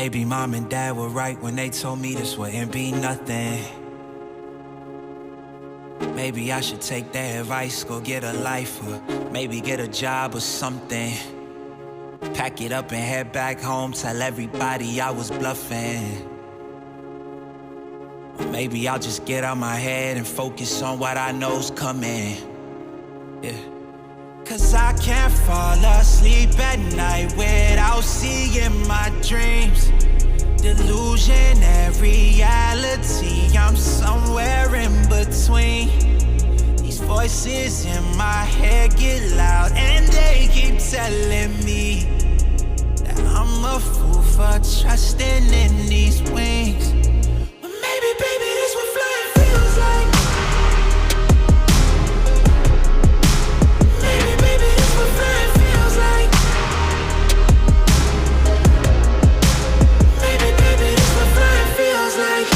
Maybe mom and dad were right when they told me this wouldn't be nothing. Maybe I should take their advice, go get a life, or maybe get a job or something. Pack it up and head back home, tell everybody I was bluffing. Or maybe I'll just get out my head and focus on what I know's coming. Yeah. Cause I can't fall asleep at night without seeing my dreams. Delusionary reality, I'm somewhere in between. These voices in my head get loud and they keep telling me that I'm a fool for trusting in these wings. But maybe, baby, this what flying feels like. Maybe, baby, this what flying feels like. Maybe, baby, this what flying feels like.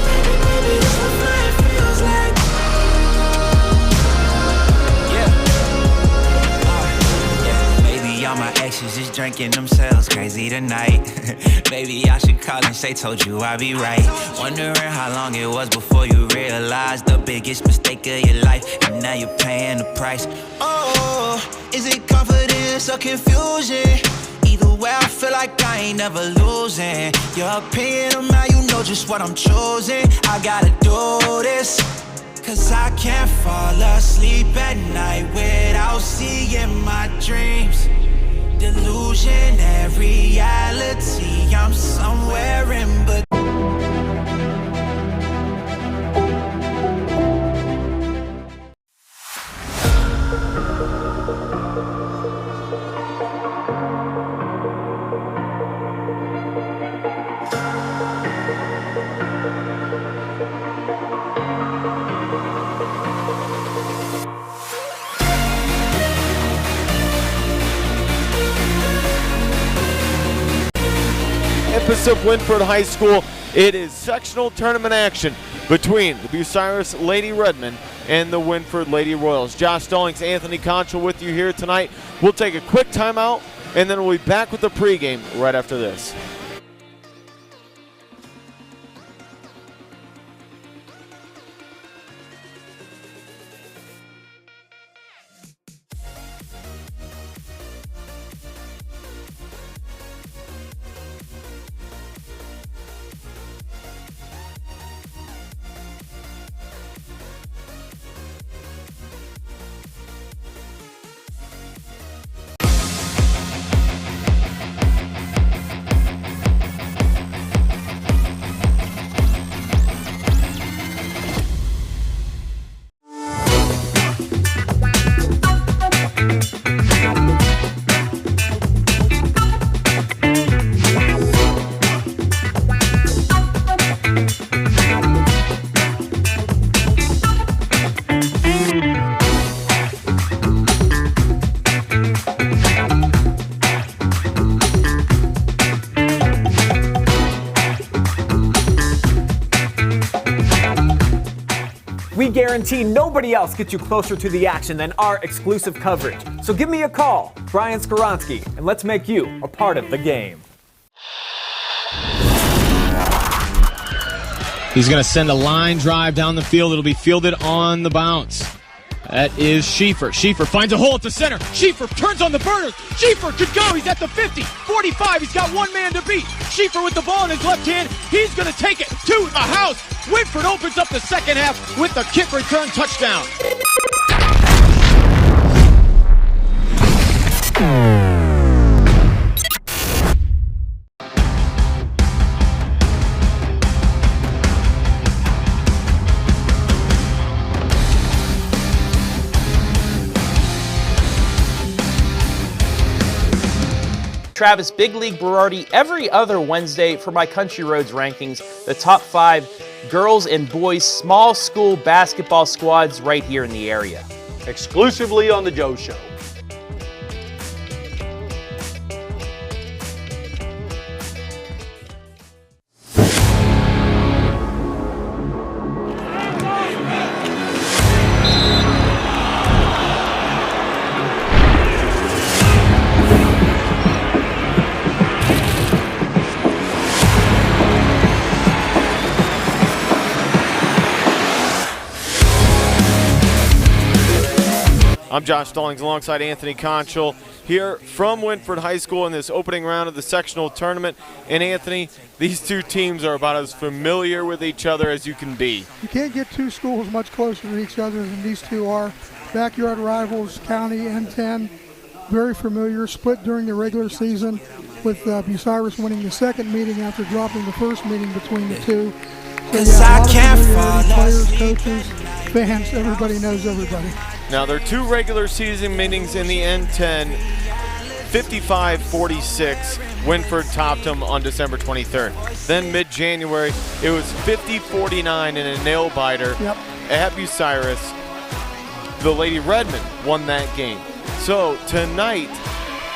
Maybe, baby, this what flying feels like. Yeah. Maybe all my exes just drinking themselves crazy tonight. Maybe I should call and say, told you I'd be right. Wondering how long it was before you realized the biggest mistake of your life, and now you're paying the price. Oh, is it confidence or confusion? Either way, I feel like I ain't never losing. Your opinion of mine, you know just what I'm choosing. I gotta do this, cause I can't fall asleep at night without seeing my dreams. Delusionary reality, I'm somewhere in between. Of Wynford High School, it is sectional tournament action between the Bucyrus Lady Redmen and the Wynford Lady Royals. Josh Stallings, Anthony Conchel with you here tonight. We'll take a quick timeout and then we'll be back with the pregame right after this. We guarantee nobody else gets you closer to the action than our exclusive coverage. So give me a call, Brian Skoronsky, and let's make you a part of the game. He's going to send a line drive down the field. It'll be fielded on the bounce. That is Schieffer. Schieffer finds a hole at the center. Schieffer turns on the burners. Schieffer could go. He's at the 50, 45. He's got one man to beat. Schieffer with the ball in his left hand. He's going to take it to the house. Wynford opens up the second half with the kick return touchdown. Travis Big League Berardi every other Wednesday for my Country Roads rankings, the top 5 girls and boys small school basketball squads right here in the area. Exclusively on The Joe Show. I'm Josh Stallings alongside Anthony Conchel here from Wynford High School in this opening round of the sectional tournament. And Anthony, these two teams are about as familiar with each other as you can be. You can't get two schools much closer to each other than these two are. Backyard rivals, County and 10, very familiar, split during the regular season with Bucyrus winning the second meeting after dropping the first meeting between the two. So yeah, a lot of familiarity, players, coaches, fans, everybody knows everybody. Now, there are two regular season meetings in the N10, 55-46. Wynford topped them on December 23rd. Then mid-January, it was 50-49 in a nail-biter at Bucyrus. The Lady Redmond won that game. So tonight,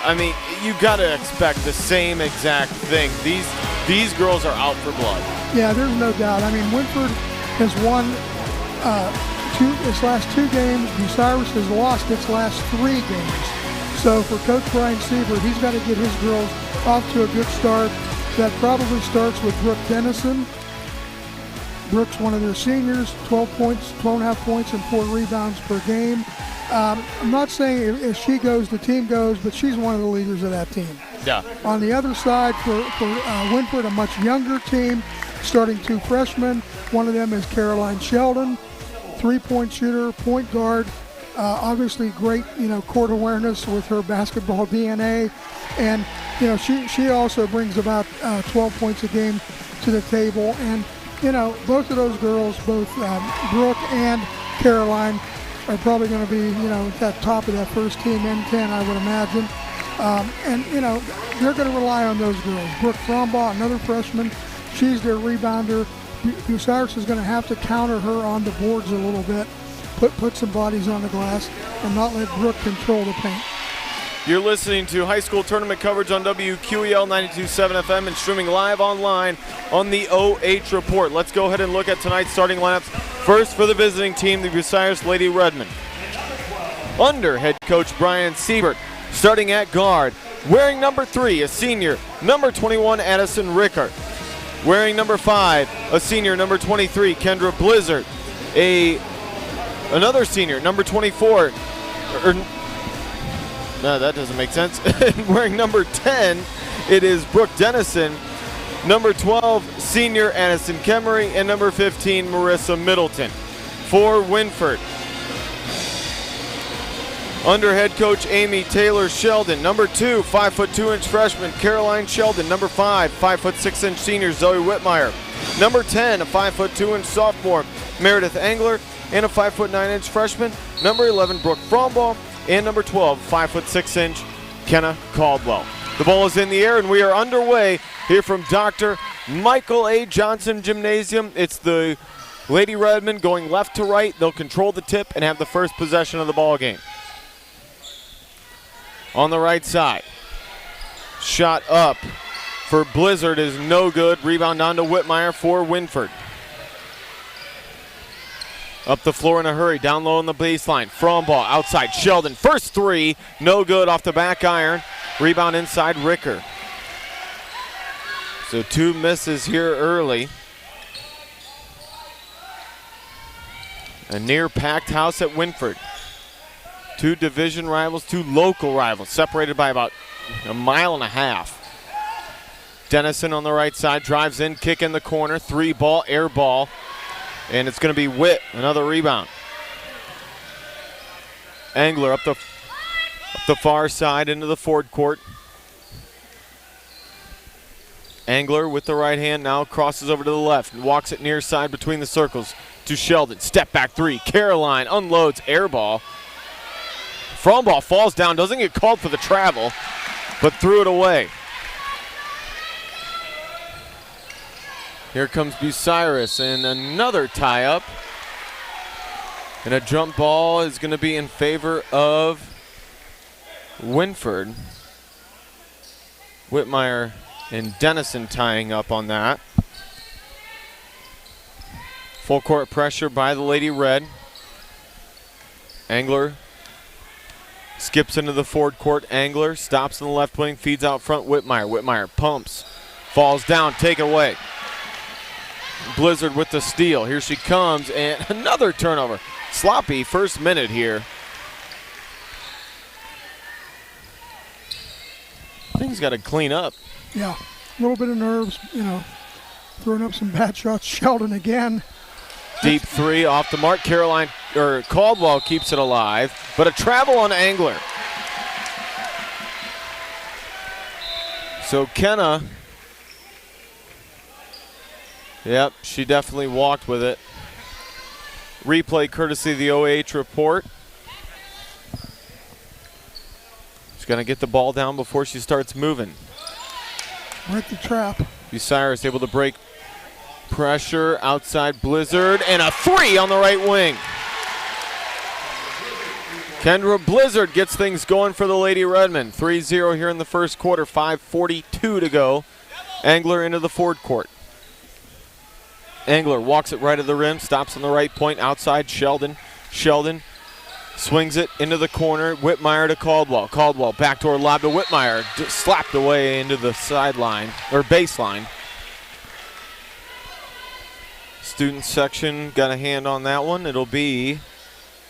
I mean, you got to expect the same exact thing. These girls are out for blood. Yeah, there's no doubt. I mean, Wynford has won its last two games. Bucyrus has lost its last 3 games. So for Coach Brian Siebert, he's got to get his girls off to a good start. That probably starts with Brooke Dennison. Brooke's one of their seniors, 12 and a half points and 4 rebounds per game. I'm not saying if she goes, the team goes, but she's one of the leaders of that team. Yeah. On the other side, for Wynford, a much younger team, starting 2 freshmen. One of them is Caroline Sheldon, 3-point shooter, point guard. Obviously great, court awareness with her basketball DNA. And, she also brings about 12 points a game to the table. And, both of those girls, both Brooke and Caroline, are probably going to be, at that top of that first team, N10, I would imagine. And they're going to rely on those girls. Brooke Frombaugh, another freshman, she's their rebounder. Bucyrus is going to have to counter her on the boards a little bit, put some bodies on the glass, and not let Brooke control the paint. You're listening to high school tournament coverage on WQEL 92.7 FM and streaming live online on the OH Report. Let's go ahead and look at tonight's starting lineups. First for the visiting team, the Bucyrus Lady Redmond. Under head coach Brian Siebert, starting at guard, wearing number 3, a senior, number 21, Addison Rickard. Wearing number 5, a senior, number 23, Kendra Blizzard. Another senior, number 24, no, that doesn't make sense. Wearing number 10, it is Brooke Dennison. Number 12, senior Addison Kemery, and number 15, Marissa Middleton. For Wynford, under head coach Amy Taylor Sheldon. Number 2, 5'2" freshman Caroline Sheldon. Number 5, 5'6" senior Zoe Whitmire. Number 10, a 5'2" sophomore Meredith Engler, and a 5'9" freshman number 11 Brooke Frombaugh, and number 12, 5'6" Kenna Caldwell. The ball is in the air, and we are underway here from Dr. Michael A. Johnson Gymnasium. It's the Lady Redmond going left to right. They'll control the tip and have the first possession of the ball game. On the right side, shot up for Blizzard is no good. Rebound on to Whitmire for Wynford. Up the floor in a hurry, down low on the baseline. Frombaugh outside, Sheldon. First 3, no good off the back iron. Rebound inside Ricker. So 2 misses here early. A near packed house at Wynford. 2 division rivals, 2 local rivals, separated by about a mile and a half. Dennison on the right side, drives in, kick in the corner, 3 ball, air ball. And it's going to be Witt, another rebound. Engler up the far side into the forward court. Engler with the right hand now crosses over to the left and walks it near side between the circles to Sheldon. Step back 3. Caroline unloads, air ball. Frombaugh falls down, doesn't get called for the travel, but threw it away. Here comes Bucyrus, and another tie-up. And a jump ball is going to be in favor of Wynford. Whitmire and Dennison tying up on that. Full court pressure by the Lady Red. Engler skips into the forward court. Engler stops in the left wing, feeds out front Whitmire. Whitmire pumps, falls down, take it away. Blizzard with the steal. Here she comes, and another turnover. Sloppy first minute here think he's got to clean up. Yeah, a little bit of nerves, throwing up some bad shots. Sheldon again. Deep three off the mark. Caldwell keeps it alive, but a travel on Angler. So Kenna, yep, she definitely walked with it. Replay courtesy of the OH report. She's going to get the ball down before she starts moving. Break the trap. Bucyrus able to break pressure outside Blizzard, and a three on the right wing. Kendra Blizzard gets things going for the Lady Redmen. 3-0 here in the first quarter, 5:42 to go. Angler into the forward court. Angler walks it right at the rim, stops on the right point, outside Sheldon. Sheldon swings it into the corner. Whitmire to Caldwell. Caldwell backdoor lob to Whitmire. Slapped away into the sideline, or baseline. Student section got a hand on that one. It'll be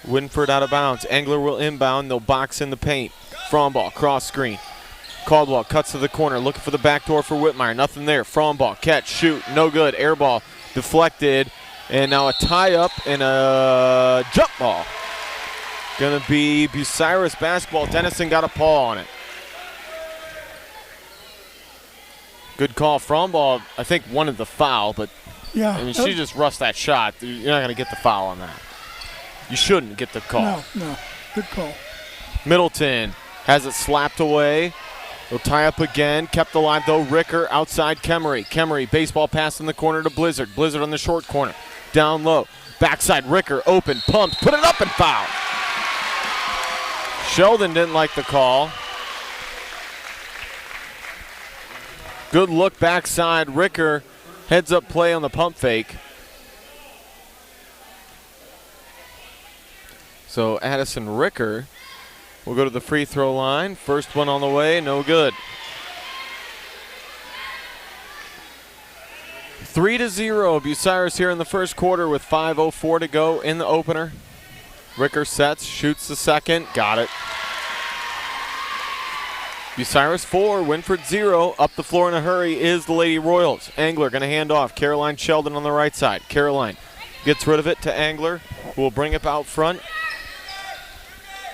Wynford out of bounds. Angler will inbound. They'll box in the paint. Fromball, cross screen. Caldwell cuts to the corner, looking for the back door for Whitmire. Nothing there. Fromball, catch, shoot, no good. Air ball deflected. And now a tie-up and a jump ball. Going to be Bucyrus basketball. Dennison got a paw on it. Good call. Fromball, I think, wanted the foul, but yeah, I mean, she just rushed that shot. You're not going to get the foul on that. You shouldn't get the call. No. Good call. Middleton has it slapped away. They'll tie up again. Kept alive, though. Ricker outside Kemery. Kemery, baseball pass in the corner to Blizzard. Blizzard on the short corner. Down low. Backside, Ricker, open, pumped, put it up and foul. Sheldon didn't like the call. Good look backside. Ricker heads up play on the pump fake. So Addison Ricker will go to the free throw line. First one on the way, no good. 3-0, Bucyrus here in the first quarter with 5:04 to go in the opener. Ricker sets, shoots the second, got it. Bucyrus 4, Wynford 0. Up the floor in a hurry is the Lady Royals. Angler going to hand off. Caroline Sheldon on the right side. Caroline gets rid of it to Angler, who will bring it out front.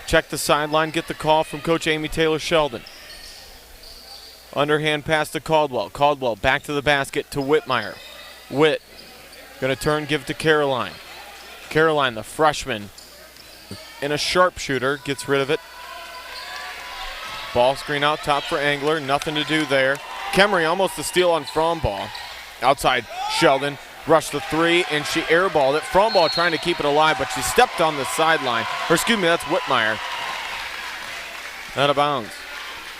Check the sideline, get the call from Coach Amy Taylor Sheldon. Underhand pass to Caldwell. Caldwell back to the basket to Whitmire. Whit going to turn, give to Caroline. Caroline, the freshman, and a sharpshooter, gets rid of it. Ball screen out top for Angler. Nothing to do there. Kemery almost a steal on Fromball. Outside Sheldon. Rushed the three, and she airballed it. Fromball trying to keep it alive, but she stepped on the sideline. Or excuse me, that's Whitmire. Out of bounds.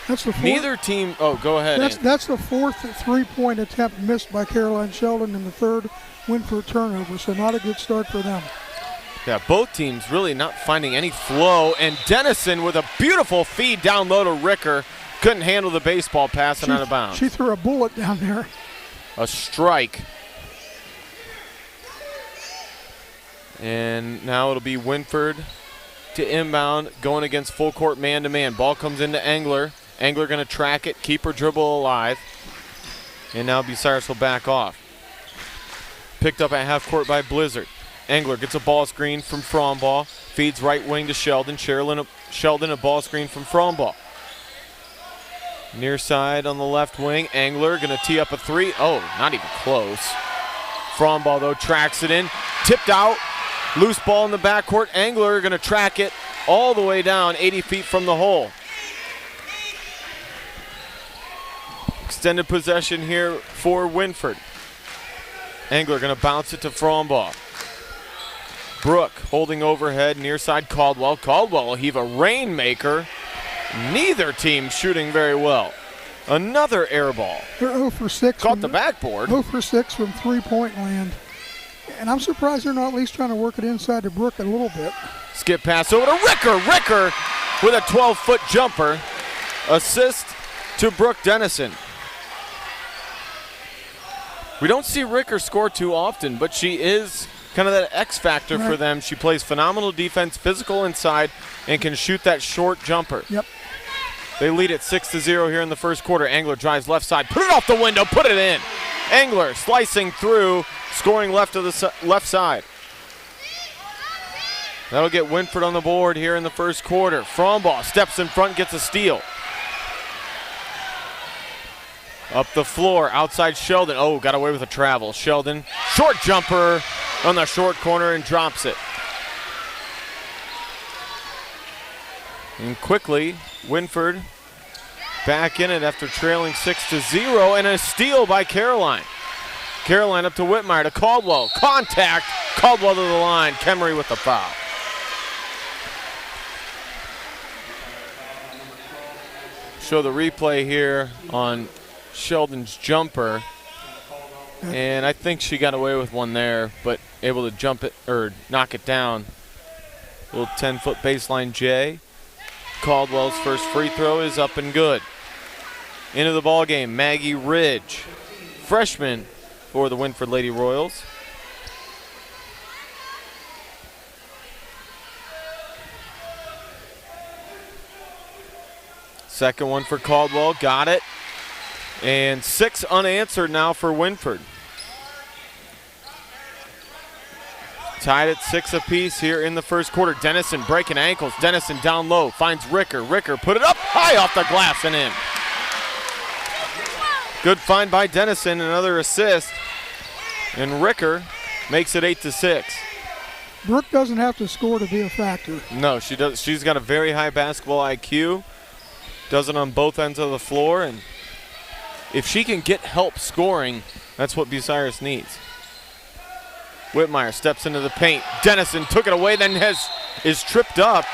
That's the fourth. Neither team. Oh, go ahead. That's the fourth three-point attempt missed by Caroline Sheldon and the third Wynford turnover, so not a good start for them. Yeah, both teams really not finding any flow. And Dennison with a beautiful feed down low to Ricker. Couldn't handle the baseball pass and out of bounds. She threw a bullet down there. A strike. And now it'll be Wynford to inbound, going against full court man-to-man. Ball comes into Angler. Angler going to track it, keep her dribble alive. And now Bucyrus will back off. Picked up at half court by Blizzard. Angler gets a ball screen from Fromball. Feeds right wing to Sheldon. Sheldon a ball screen from Fromball. Near side on the left wing. Angler going to tee up a three. Oh, not even close. Fromball, though, tracks it in. Tipped out. Loose ball in the backcourt. Angler going to track it all the way down 80 feet from the hole. Extended possession here for Wynford. Angler going to bounce it to Fromball. Brooke holding overhead, near side Caldwell. Caldwell will heave a rainmaker. Neither team shooting very well. Another air ball. They're 0 for 6. Caught the backboard. 0 for 6 from three-point land. And I'm surprised they're not at least trying to work it inside to Brooke a little bit. Skip pass over to Ricker. Ricker with a 12-foot jumper. Assist to Brooke Dennison. We don't see Ricker score too often, but she is kind of that X factor for them. She plays phenomenal defense, physical inside, and can shoot that short jumper. Yep. They lead at 6-0 here in the first quarter. Engler drives left side, put it off the window, put it in. Engler slicing through, scoring left of the left side. That'll get Wynford on the board here in the first quarter. Frombaugh steps in front, gets a steal. Up the floor, outside Sheldon. Oh, got away with a travel. Sheldon, short jumper on the short corner and drops it. And quickly, Wynford back in it after trailing 6-0, and a steal by Caroline. Caroline up to Whitmire to Caldwell. Contact. Caldwell to the line. Kemery with the foul. Show the replay here on Sheldon's jumper. And I think she got away with one there, but able to jump it or knock it down. Little 10-foot baseline J. Caldwell's first free throw is up and good. Into the ball game, Maggie Ridge, freshman for the Wynford Lady Royals. Second one for Caldwell, got it. And 6 unanswered now for Wynford. Tied at 6 apiece here in the first quarter. Dennison breaking ankles. Dennison down low, finds Ricker. Ricker put it up high off the glass and in. Good find by Dennison, another assist. And Ricker makes it 8-6. Brooke doesn't have to score to be a factor. No, she does. She's got a very high basketball IQ. Does it on both ends of the floor. And if she can get help scoring, that's what Bucyrus needs. Whitmire steps into the paint. Dennison took it away, then is tripped up,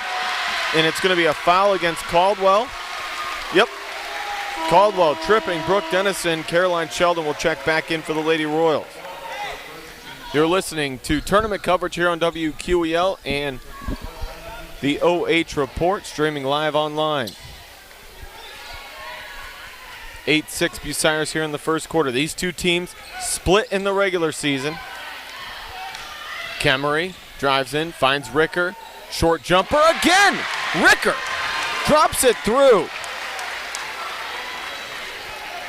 and it's going to be a foul against Caldwell. Yep. Caldwell tripping Brooke Dennison. Caroline Sheldon will check back in for the Lady Royals. You're listening to tournament coverage here on WQEL and the OH Report, streaming live online. 8-6 Bucyrus here in the first quarter. These two teams split in the regular season. Kemery drives in, finds Ricker. Short jumper again. Ricker drops it through.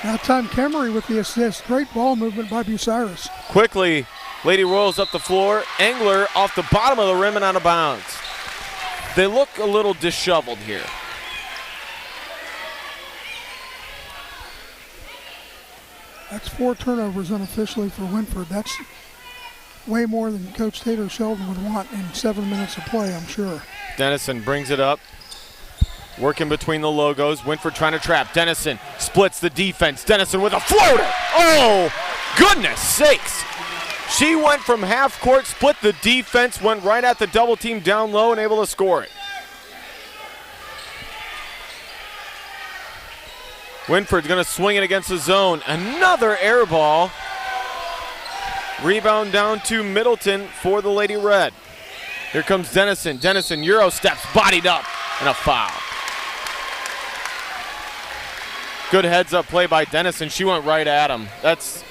That time Kemery with the assist. Great ball movement by Bucyrus. Quickly, Lady Royals up the floor. Engler off the bottom of the rim and out of bounds. They look a little disheveled here. That's 4 turnovers unofficially for Wynford. That's way more than Coach Taylor Sheldon would want in 7 minutes of play, I'm sure. Dennison brings it up. Working between the logos. Wynford trying to trap. Dennison splits the defense. Dennison with a floater. Oh, goodness sakes. She went from half court, split the defense, went right at the double team down low and able to score it. Wynford's going to swing it against the zone. Another air ball. Rebound down to Middleton for the Lady Red. Here comes Dennison. Dennison Euro steps, bodied up, and a foul. Good heads-up play by Dennison. She went right at him. That's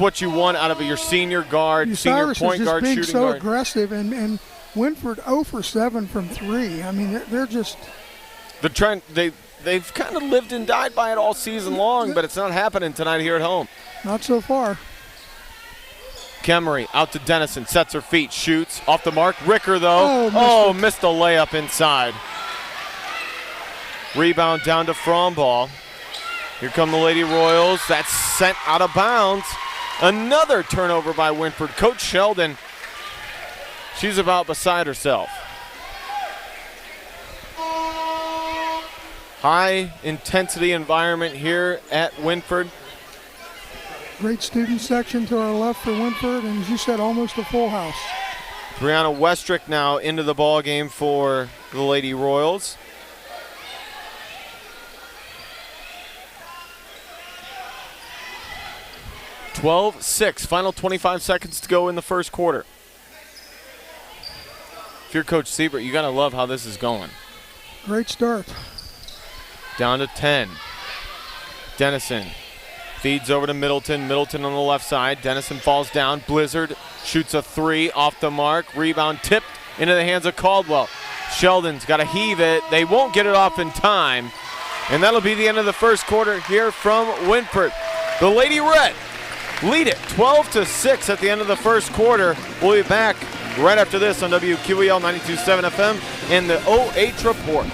what you want out of your senior guard, senior point guard, shooting guard. Bucyrus is just being so aggressive, and Wynford 0 for 7 from 3. I mean, they're just... They've kind of lived and died by it all season long, but it's not happening tonight here at home. Not so far. Kemery out to Dennison, sets her feet, shoots, off the mark. Ricker, though, missed a layup inside. Rebound down to Frombaugh. Here come the Lady Royals. That's sent out of bounds. Another turnover by Wynford. Coach Sheldon, she's about beside herself. High intensity environment here at Wynford. Great student section to our left for Wynford, and as you said, almost a full house. Brianna Westrick now into the ball game for the Lady Royals. (12-6), final 25 seconds to go in the first quarter. If you're Coach Siebert, you gotta love how this is going. Great start. Down to 10. Dennison feeds over to Middleton. Middleton on the left side. Dennison falls down. Blizzard shoots a 3 off the mark. Rebound tipped into the hands of Caldwell. Sheldon's got to heave it. They won't get it off in time. And that'll be the end of the first quarter here from Wynford. The Lady Red lead it 12-6 at the end of the first quarter. We'll be back right after this on WQEL 92.7 FM and the OH Report.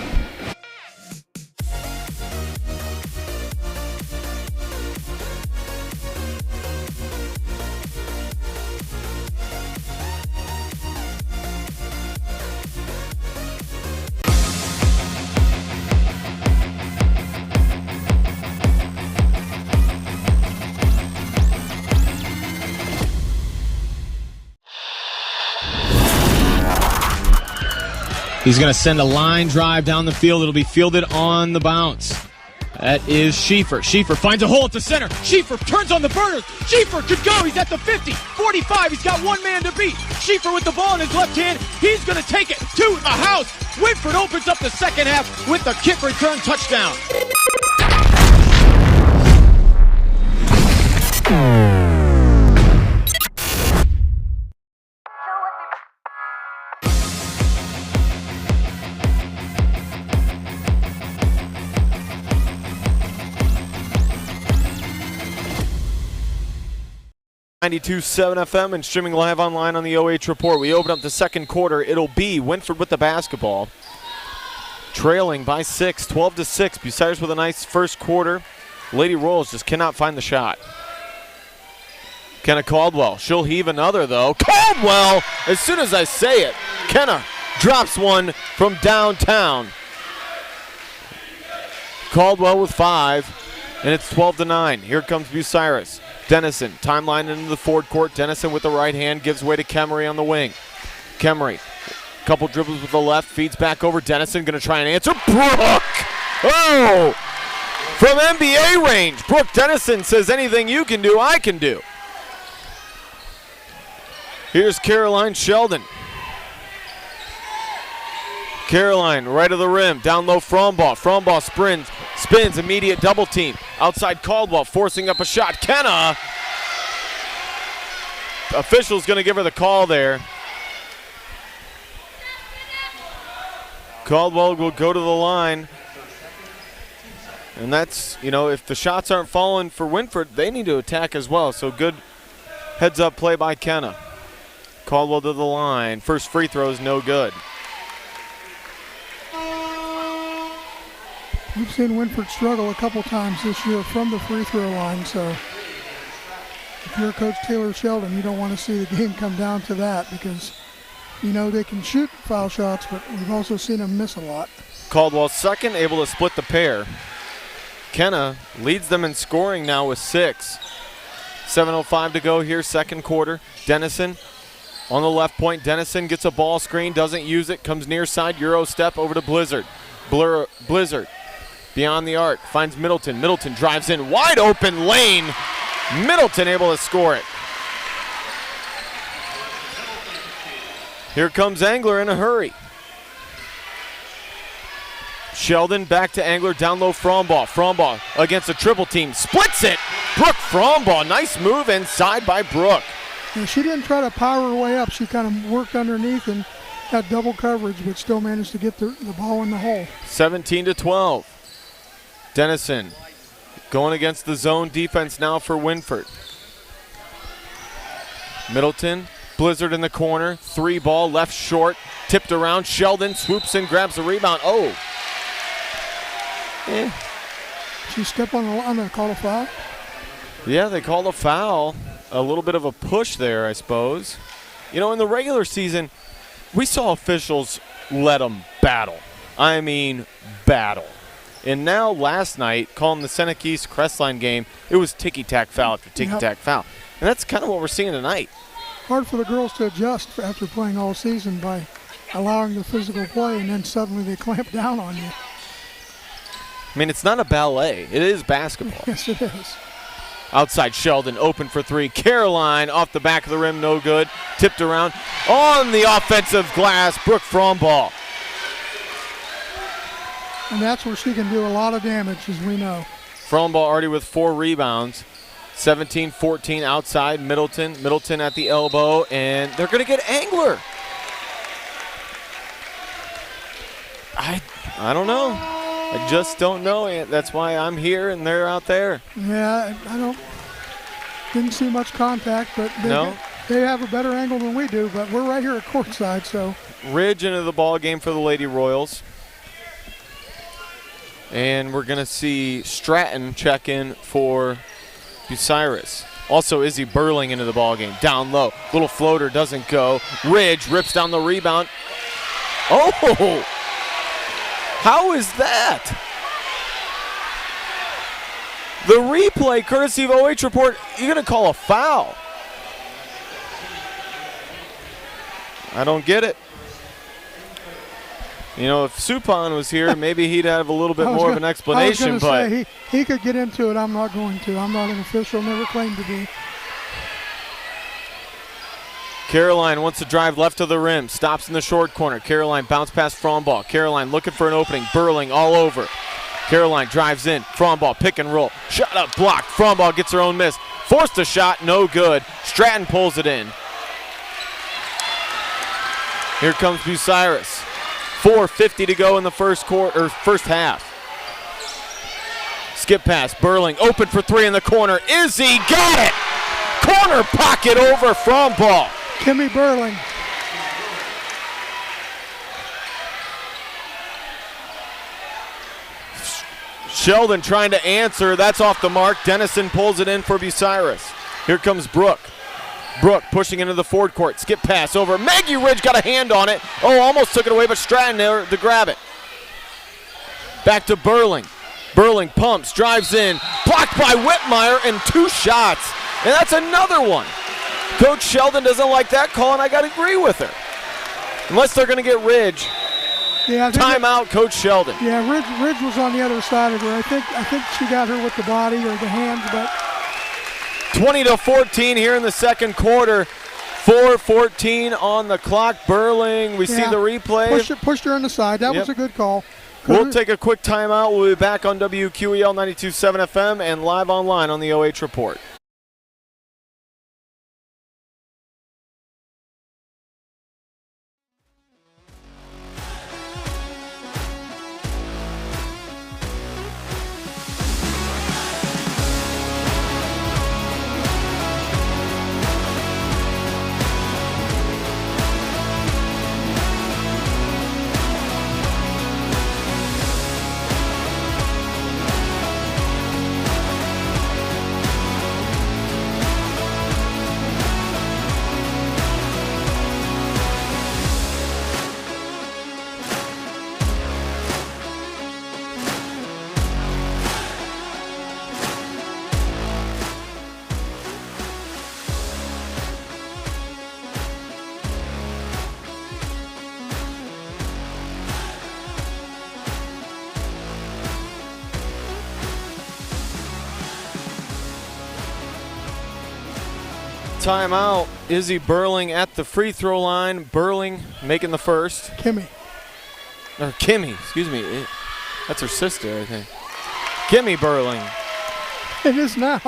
He's going to send a line drive down the field. It'll be fielded on the bounce. That is Schieffer. Schieffer finds a hole at the center. Schieffer turns on the burners. Schieffer could go. He's at the 50, 45. He's got one man to beat. Schieffer with the ball in his left hand. He's going to take it to the house. Wynford opens up the second half with the kick return touchdown. .7 FM and streaming live online on the OH Report. We open up the second quarter. It'll be Wynford with the basketball, trailing by 6, 12-6. Bucyrus with a nice first quarter. Lady Royals just cannot find the shot. Kenna Caldwell. She'll heave another, though. Caldwell! As soon as I say it, Kenna drops one from downtown. Caldwell with 5, and it's 12-9. Here comes Bucyrus. Dennison, timeline into the forward court. Dennison with the right hand gives way to Kemery on the wing. Kemery, couple dribbles with the left, feeds back over. Dennison going to try and answer. Brooke! Oh! From NBA range, Brooke Dennison says anything you can do, I can do. Here's Caroline Sheldon. Caroline, right of the rim, down low Frombaugh. Frombaugh spins, immediate double team. Outside Caldwell, forcing up a shot. Kenna! Official's going to give her the call there. Caldwell will go to the line. And that's, if the shots aren't falling for Wynford, they need to attack as well. So good heads-up play by Kenna. Caldwell to the line. First free throw is no good. We've seen Wynford struggle a couple times this year from the free throw line, so if you're Coach Taylor Sheldon, you don't want to see the game come down to that because, they can shoot foul shots, but we've also seen them miss a lot. Caldwell second, able to split the pair. Kenna leads them in scoring now with 6. 7:05 to go here, second quarter. Dennison on the left point. Dennison gets a ball screen, doesn't use it, comes near side, Euro step over to Blizzard. Blizzard. Beyond the arc, finds Middleton. Middleton drives in, wide open lane. Middleton able to score it. Here comes Angler in a hurry. Sheldon back to Angler, down low Frombaugh. Frombaugh against a triple team, splits it. Brooke Frombaugh, nice move inside by Brooke. And she didn't try to power her way up. She kind of worked underneath and had double coverage, but still managed to get the ball in the hole. 17-12. Dennison going against the zone defense now for Wynford. Middleton, Blizzard in the corner, 3 ball, left short, tipped around. Sheldon swoops in, grabs the rebound. Oh. She stepped on the call a foul? Yeah, they called a foul. A little bit of a push there, I suppose. In the regular season, we saw officials let them battle. I mean, battle. And now last night, calling the Seneca East Crestline game, it was ticky-tack foul after ticky-tack foul. And that's kind of what we're seeing tonight. Hard for the girls to adjust after playing all season by allowing the physical play, and then suddenly they clamp down on you. I mean, it's not a ballet. It is basketball. Yes, it is. Outside Sheldon, open for 3. Caroline off the back of the rim, no good. Tipped around on the offensive glass. Brooke Frombaugh. And that's where she can do a lot of damage, as we know. Frombaugh already with 4 rebounds. 17-14 outside Middleton. Middleton at the elbow, and they're going to get Angler. I don't know. I just don't know, and that's why I'm here and they're out there. Yeah, didn't see much contact, but they have a better angle than we do, but we're right here at courtside, so. Ridge into the ball game for the Lady Royals. And we're going to see Stratton check in for Bucyrus. Also, Izzy Burling into the ball game. Down low. Little floater doesn't go. Ridge rips down the rebound. Oh! How is that? The replay, courtesy of OH Report, you're going to call a foul. I don't get it. You know, if Suppan was here, maybe he'd have a little bit more of an explanation. I was going to say, he could get into it. I'm not going to. I'm not an official, never claimed to be. Caroline wants to drive left of the rim. Stops in the short corner. Caroline bounce pass Frombaugh. Caroline looking for an opening. Burling all over. Caroline drives in. Frombaugh pick and roll. Shot up blocked. Frombaugh gets her own miss. Forced a shot. No good. Stratton pulls it in. Here comes Bucyrus. 4:50 to go in the first half. Skip pass. Burling open for three in the corner. Izzy got it. Corner pocket over Frombaugh. Kimmy Burling. Sheldon trying to answer. That's off the mark. Dennison pulls it in for Bucyrus. Here comes Brooke. Brooke pushing into the forward court. Skip pass over. Maggie Ridge got a hand on it. Oh, almost took it away, but Stratton there to grab it. Back to Burling. Burling pumps, drives in. Blocked by Whitmire and two shots. And that's another one. Coach Sheldon doesn't like that call, and I got to agree with her. Unless they're going to get Ridge. Yeah, timeout, Coach Sheldon. Yeah, Ridge was on the other side of her. I think she got her with the body or the hands, but 20-14 here in the second quarter. 4:14 on the clock. Burling, we see the replay. Pushed her on the side. That was a good call. We'll take a quick timeout. We'll be back on WQEL 92.7 FM and live online on the OH Report. Timeout. Izzy Burling at the free throw line. Burling making the first. Kimmy, excuse me. That's her sister, I think. Kimmy Burling. It is now.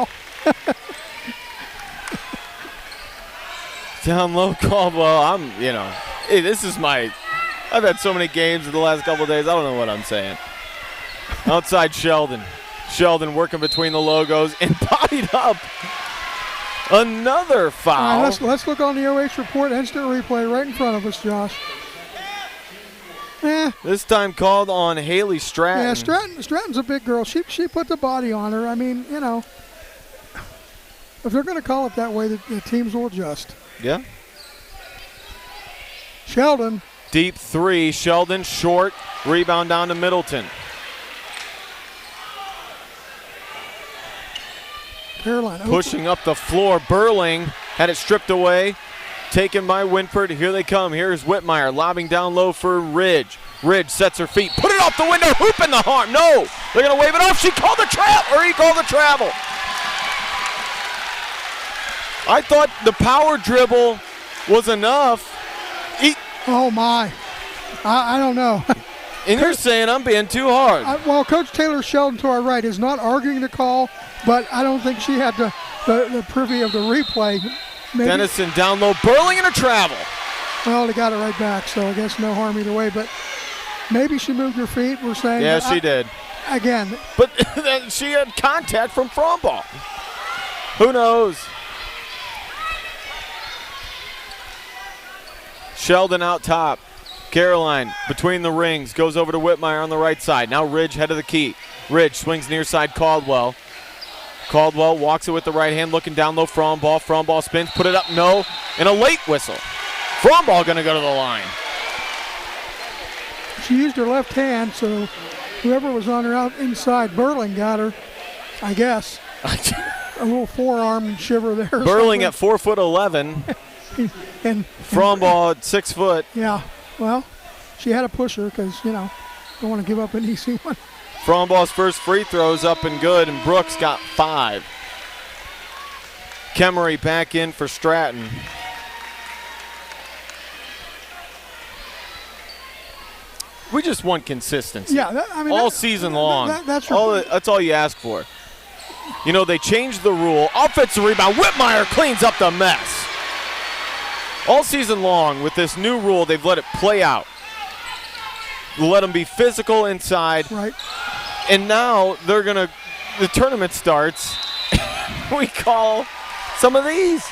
Down low, Caldwell. Hey, this is I've had so many games in the last couple of days, I don't know what I'm saying. Outside Sheldon. Sheldon working between the logos and bodied up. Another foul. All right, let's look on the OH Report. Instant replay right in front of us, Josh. This time called on Haley Stratton. Yeah, Stratton's a big girl. She put the body on her. I mean, if they're going to call it that way, the teams will adjust. Yeah. Sheldon. Deep three. Sheldon short. Rebound down to Middleton. Caroline pushing up the floor. Burling had it stripped away. Taken by Wynford. Here they come. Here's Whitmire lobbing down low for Ridge. Ridge sets her feet. Put it off the window. Hoop in the harm. No. They're going to wave it off. He called the travel. I thought the power dribble was enough. Oh, my. I don't know. And you're saying I'm being too hard. Well, Coach Taylor Sheldon to our right is not arguing the call, but I don't think she had the privy of the replay. Maybe. Dennison down low. Burling in a travel. Well, they got it right back, so I guess no harm either way. But Maybe she moved her feet, we're saying. Yeah, she did. Again. But she had contact from Frombaugh. Who knows? Sheldon out top. Caroline between the rings, goes over to Whitmire on the right side. Now Ridge head of the key. Ridge swings near side Caldwell. Caldwell walks it with the right hand, looking down low. Frombaugh. Frombaugh spins, put it up, no. And a late whistle. Frombaugh going to go to the line. She used her left hand, so whoever was on her out inside, Burling got her, I guess. A little forearm shiver there. Burling at 4'11". and Frombaugh at 6 foot. Yeah, well, she had to push her because, don't want to give up an easy one. Frombaugh's first free throw is up and good, and Brooks got 5. Kemery back in for Stratton. We just want consistency. Yeah, all season long. That's all you ask for. They changed the rule. Offensive rebound. Whitmire cleans up the mess. All season long with this new rule, they've let it play out. Let them be physical inside. Right. And now the tournament starts. We call some of these.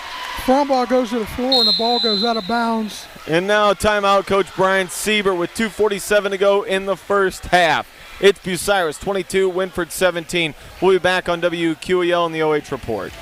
Frombaugh goes to the floor and the ball goes out of bounds. And now timeout, Coach Brian Siebert with 2:47 to go in the first half. It's Bucyrus 22, Wynford 17. We'll be back on WQEL and the OH Report.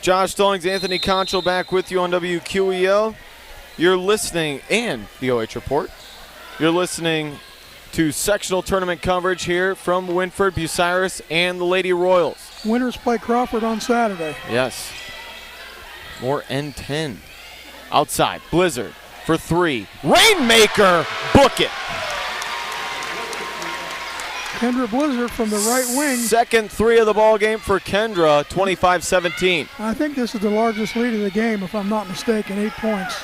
Josh Stallings, Anthony Conchel back with you on WQEL. You're listening, and the OH Report. You're listening to sectional tournament coverage here from Wynford, Bucyrus, and the Lady Royals. Winners play Crawford on Saturday. Yes. More N10. Outside, Blizzard for 3. Rainmaker, book it. Kendra Blizzard from the right wing. Second 3 of the ball game for Kendra, 25-17. I think this is the largest lead of the game, if I'm not mistaken, 8 points.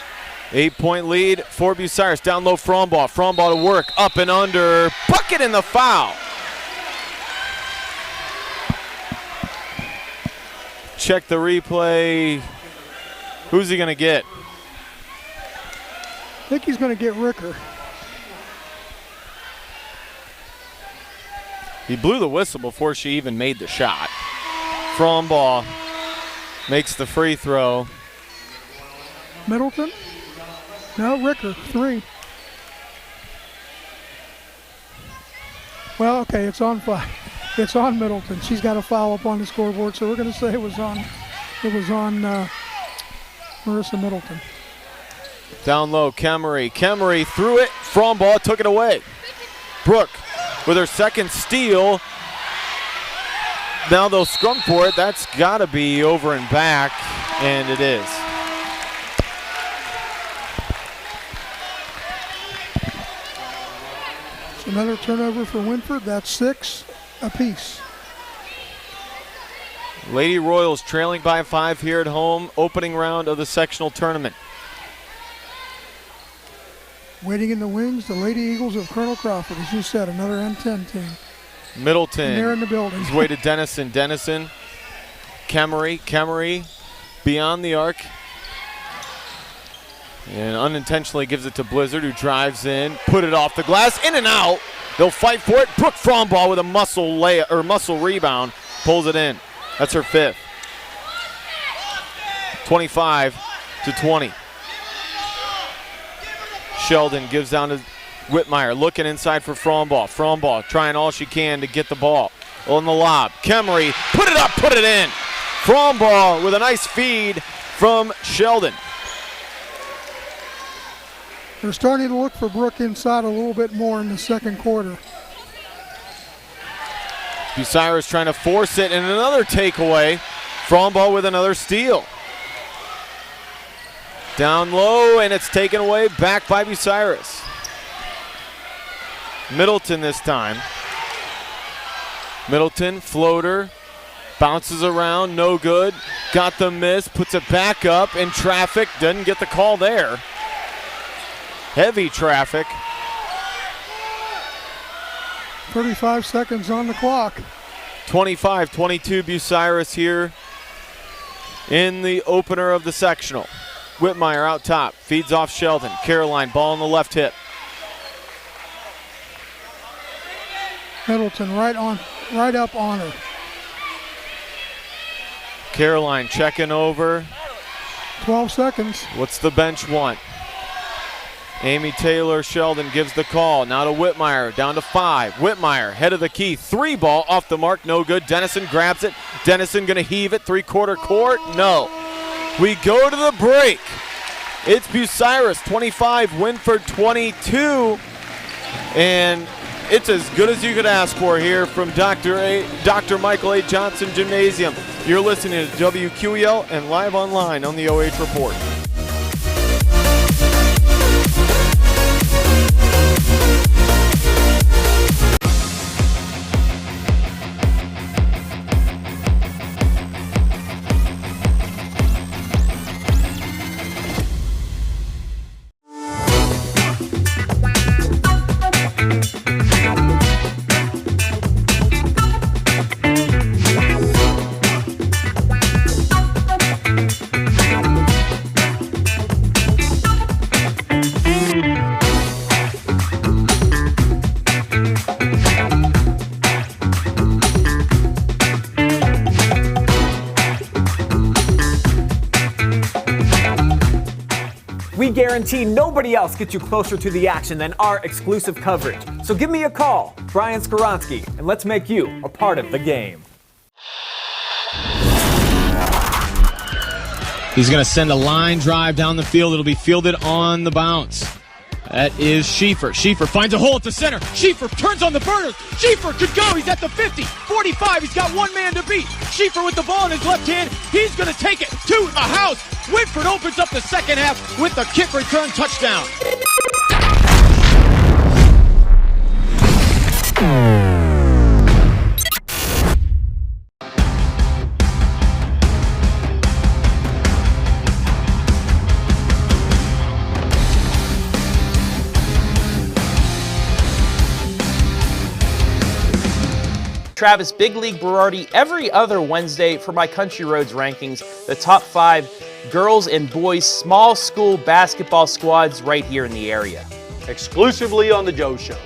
8-point lead for Bucyrus. Down low, Frombaugh. Frombaugh to work, up and under. Bucket in the foul. Check the replay. Who's he going to get? I think he's going to get Ricker. He blew the whistle before she even made the shot. Frombaugh makes the free throw. Middleton? No, Ricker, 3. Well, okay, it's on 5. It's on Middleton. She's got a foul up on the scoreboard, so we're going to say it was on Marissa Middleton. Down low, Kemery. Kemery threw it. Frombaugh took it away. Brooke with her second steal. Now they'll scrum for it. That's got to be over and back, and it is. So another turnover for Wynford. That's 6 apiece. Lady Royals trailing by 5 here at home, opening round of the sectional tournament. Waiting in the wings, the Lady Eagles of Colonel Crawford. As you said, another N10 team. Middleton. And they're in the building. His way to Dennison. Dennison. Kemery. Kemery beyond the arc. And unintentionally gives it to Blizzard, who drives in, put it off the glass, in and out. They'll fight for it. Brooke Frombaugh with a muscle rebound, pulls it in. That's her 5th. 25-20. Sheldon gives down to Whitmire, looking inside for Frombaugh. Frombaugh trying all she can to get the ball on the lob. Kemery, put it up, put it in. Frombaugh with a nice feed from Sheldon. They're starting to look for Brooke inside a little bit more in the second quarter. Bucyrus trying to force it, and another takeaway. Frombaugh with another steal. Down low, and it's taken away back by Bucyrus. Middleton this time. Middleton, floater, bounces around, no good. Got the miss, puts it back up in traffic, doesn't get the call there. Heavy traffic. 35 seconds on the clock. 25-22 Bucyrus here in the opener of the sectional. Whitmire out top, feeds off Sheldon. Caroline, ball on the left hip. Middleton right up on her. Caroline checking over. 12 seconds. What's the bench want? Amy Taylor Sheldon gives the call. Now to Whitmire, down to 5. Whitmire, head of the key. 3 ball off the mark, no good. Dennison grabs it. Dennison gonna heave it, 3/4 court, no. We go to the break. It's Bucyrus 25, Wynford 22. And it's as good as you could ask for here from Dr. Michael A. Johnson Gymnasium. You're listening to WQEL and live online on the OH Report. We guarantee nobody else gets you closer to the action than our exclusive coverage. So give me a call, Brian Skoronsky, and let's make you a part of the game. He's going to send a line drive down the field. It'll be fielded on the bounce. That is Schieffer. Schieffer finds a hole at the center. Schieffer turns on the burners. Schieffer could go. He's at the 50, 45. He's got one man to beat. Schieffer with the ball in his left hand. He's going to take it to the house. Wynford opens up the second half with the kick return touchdown. Travis Big League Berardi every other Wednesday for my Country Roads rankings, the top 5 girls and boys small school basketball squads right here in the area. Exclusively on The Joe Show.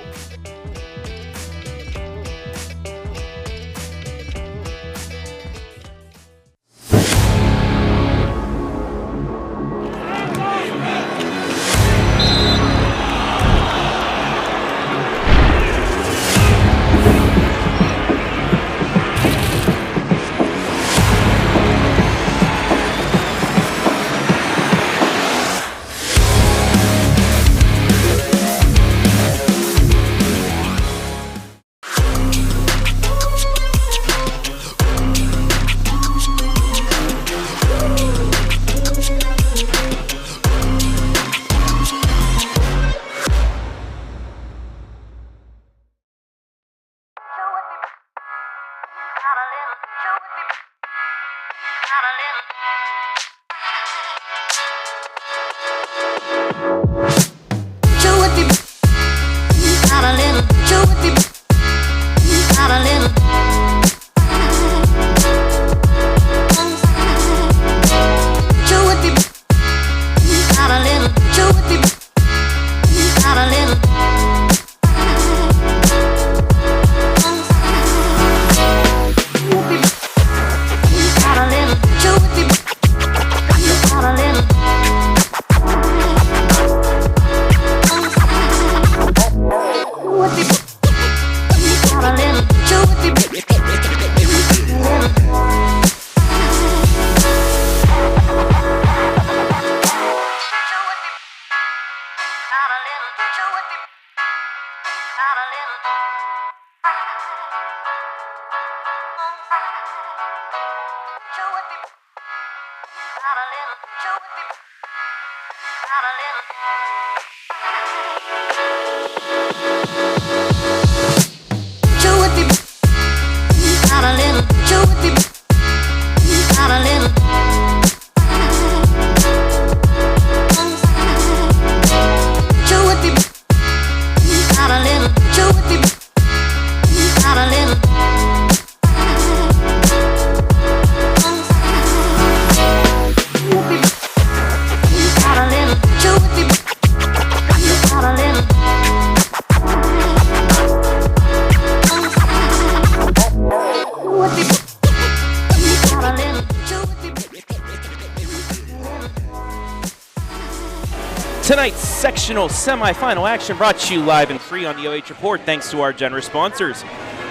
Tonight's sectional semifinal action brought to you live and free on the OH Report thanks to our generous sponsors.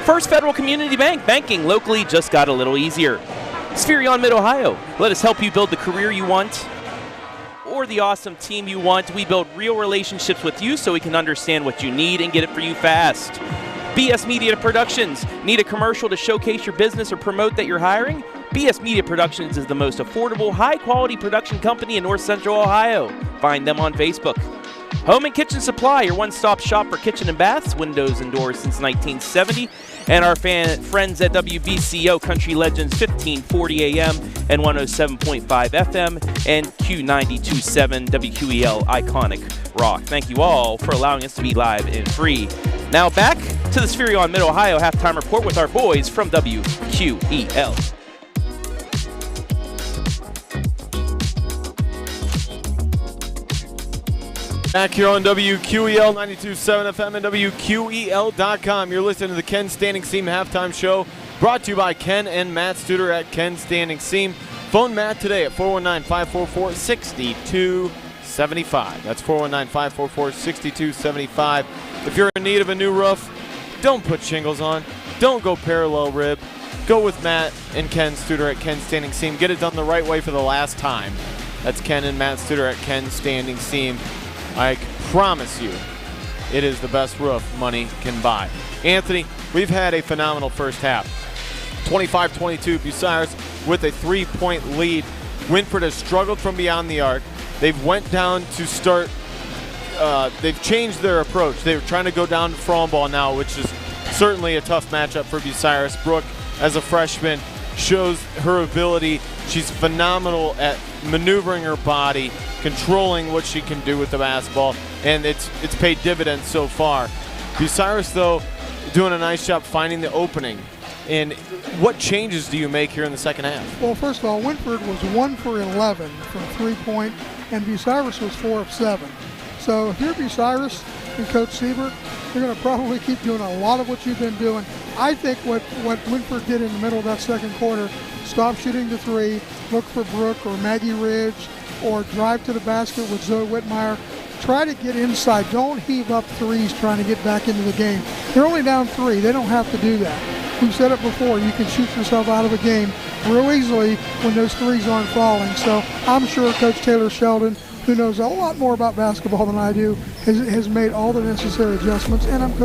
First Federal Community Bank, banking locally just got a little easier. SPHERION Mid-Ohio, let us help you build the career you want or the awesome team you want. We build real relationships with you so we can understand what you need and get it for you fast. BS Media Productions, need a commercial to showcase your business or promote that you're hiring? BS Media Productions is the most affordable, high-quality production company in North Central Ohio. Find them on Facebook. Home and Kitchen Supply, your one-stop shop for kitchen and baths, windows and doors since 1970. And our friends at WBCO Country Legends 1540 AM and 107.5 FM and Q92.7 WQEL Iconic Rock. Thank you all for allowing us to be live and free. Now back to the SPHERION Mid-Ohio halftime report with our boys from WQEL. Back here on WQEL 92.7 FM and WQEL.com. You're listening to the Ken Standing Seam Halftime Show, brought to you by Ken and Matt Studer at Ken Standing Seam. Phone Matt today at 419-544-6275. That's 419-544-6275. If you're in need of a new roof, don't put shingles on. Don't go parallel rib. Go with Matt and Ken Studer at Ken Standing Seam. Get it done the right way for the last time. That's Ken and Matt Studer at Ken Standing Seam. I promise you, it is the best roof money can buy. Anthony, we've had a phenomenal first half. 25-22, Bucyrus with a 3-point lead. Wynford has struggled from beyond the arc. They've went down to start. They've changed their approach. They're trying to go down to front ball now, which is certainly a tough matchup for Bucyrus. Brooke, as a freshman, shows her ability. She's phenomenal at maneuvering her body, controlling what she can do with the basketball, and it's paid dividends so far. Bucyrus, though, doing a nice job finding the opening. And what changes do you make here in the second half? Well, first of all, Wynford was 1 for 11 from three-point, and Bucyrus was 4 of 7. So if you're Bucyrus and Coach Siebert, you're going to probably keep doing a lot of what you've been doing. I think what Wynford did in the middle of that second quarter, stop shooting the three, look for Brooke or Maggie Ridge, or drive to the basket with Zoe Whitmire. Try to get inside. Don't heave up threes trying to get back into the game. They're only down 3. They don't have to do that. We've said it before. You can shoot yourself out of a game real easily when those threes aren't falling. So I'm sure Coach Taylor Sheldon, who knows a lot more about basketball than I do, has made all the necessary adjustments, and I'm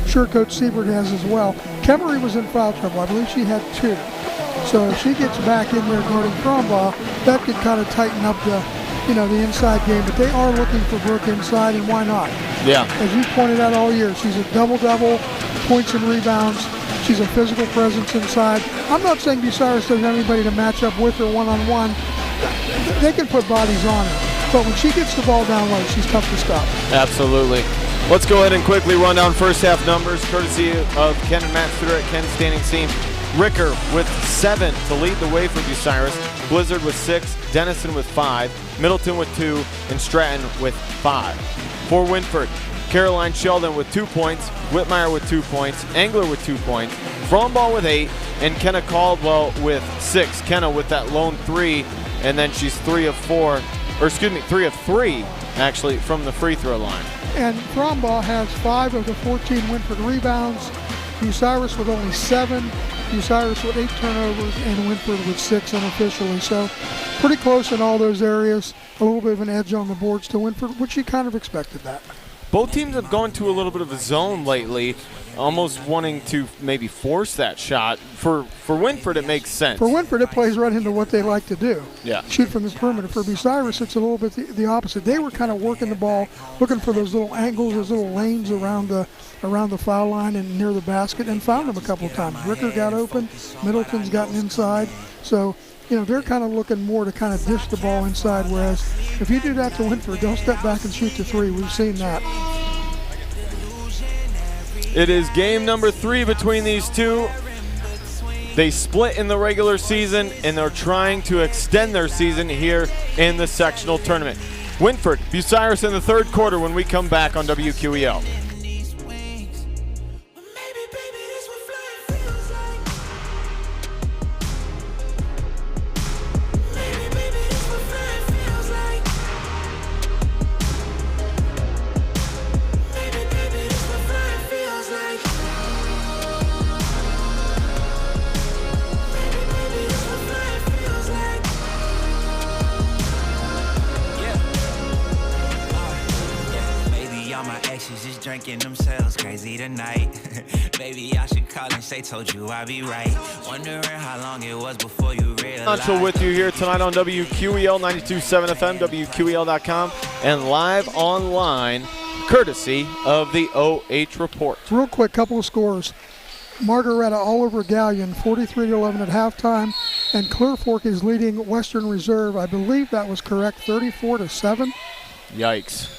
sure Coach Siebert has as well. Kemery was in foul trouble. I believe she had 2. So if she gets back in there guarding Crombaugh, that could kind of tighten up the inside game. But they are looking for Brooke inside, and why not? Yeah. As you pointed out all year, she's a double-double, points and rebounds. She's a physical presence inside. I'm not saying Bucyrus doesn't have anybody to match up with her one-on-one. They can put bodies on her. But when she gets the ball down low, she's tough to stop. Absolutely. Let's go ahead and quickly run down first half numbers, courtesy of Ken and Matt Studer at Ken Standing Seam. Ricker with 7 to lead the way for Bucyrus. Blizzard with 6, Dennison with 5, Middleton with 2, and Stratton with 5. For Wynford, Caroline Sheldon with 2 points, Whitmire with 2 points, Engler with 2 points, Frombaugh with 8, and Kenna Caldwell with 6. Kenna with that lone 3, and then she's 3 of 3 actually from the free throw line. And Frombaugh has 5 of the 14 Wynford rebounds. Bucyrus with only 7. Bucyrus with 8 turnovers, and Wynford with 6 unofficially. So pretty close in all those areas. A little bit of an edge on the boards to Wynford, which you kind of expected that. both teams have gone to a little bit of a zone lately, almost wanting to maybe force that shot. For Wynford, it makes sense. For Wynford, it plays right into what they like to do. Yeah. Shoot from the perimeter. For Bucyrus, it's a little bit the opposite. They were kind of working the ball, looking for those little angles, those little lanes around the foul line and near the basket, and found them a couple of times. Ricker got open. Middleton's gotten inside. So, they're kind of looking more to kind of dish the ball inside, whereas if you do that to Wynford, they'll step back and shoot the three. We've seen that. It is game number 3 between these two. They split in the regular season, and they're trying to extend their season here in the sectional tournament. Wynford, Bucyrus in the third quarter when we come back on WQEL. Just drinking themselves crazy tonight. Baby, I should call and say, told you I'd be right. Wondering how long it was before you realized. Ancho with you here tonight on WQEL 92.7 FM, WQEL.com, and live online, courtesy of the OH Report. Real quick, couple of scores. Margaretta all over Galleon, 43-11 at halftime, and Clear Fork is leading Western Reserve. I believe that was correct, 34-7. Yikes.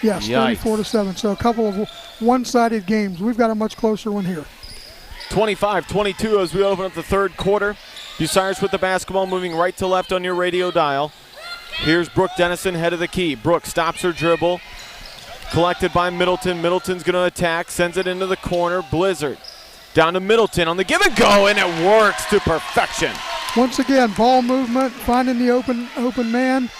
Yes, 34-7. So a couple of one-sided games. We've got a much closer one here. 25-22 as we open up the third quarter. Bucyrus with the basketball, moving right to left on your radio dial. Here's Brooke Dennison, head of the key. Brooke stops her dribble. Collected by Middleton. Middleton's going to attack, sends it into the corner. Blizzard down to Middleton on the give and go, and it works to perfection. Once again, ball movement, finding the open man.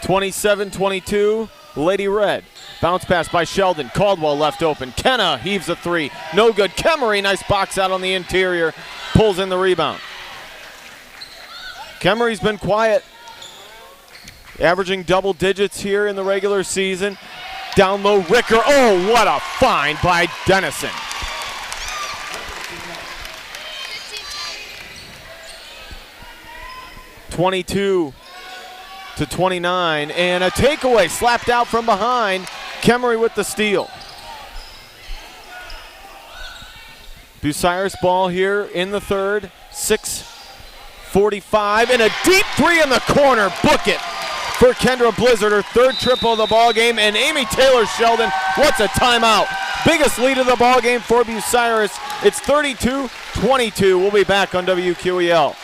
27-22, Lady Red. Bounce pass by Sheldon. Caldwell left open. Kenna heaves a three. No good. Kemery, nice box out on the interior. Pulls in the rebound. Kemery's been quiet. Averaging double digits here in the regular season. Down low, Ricker. Oh, what a find by Dennison. (22-29) and a takeaway slapped out from behind. Kemery with the steal. Bucyrus ball here in the third. 6:45 and a deep three in the corner. Book it for Kendra Blizzard, her third triple of the ball game, and Amy Taylor Sheldon. What's a timeout? Biggest lead of the ball game for Bucyrus. It's 32-22. We'll be back on WQEL.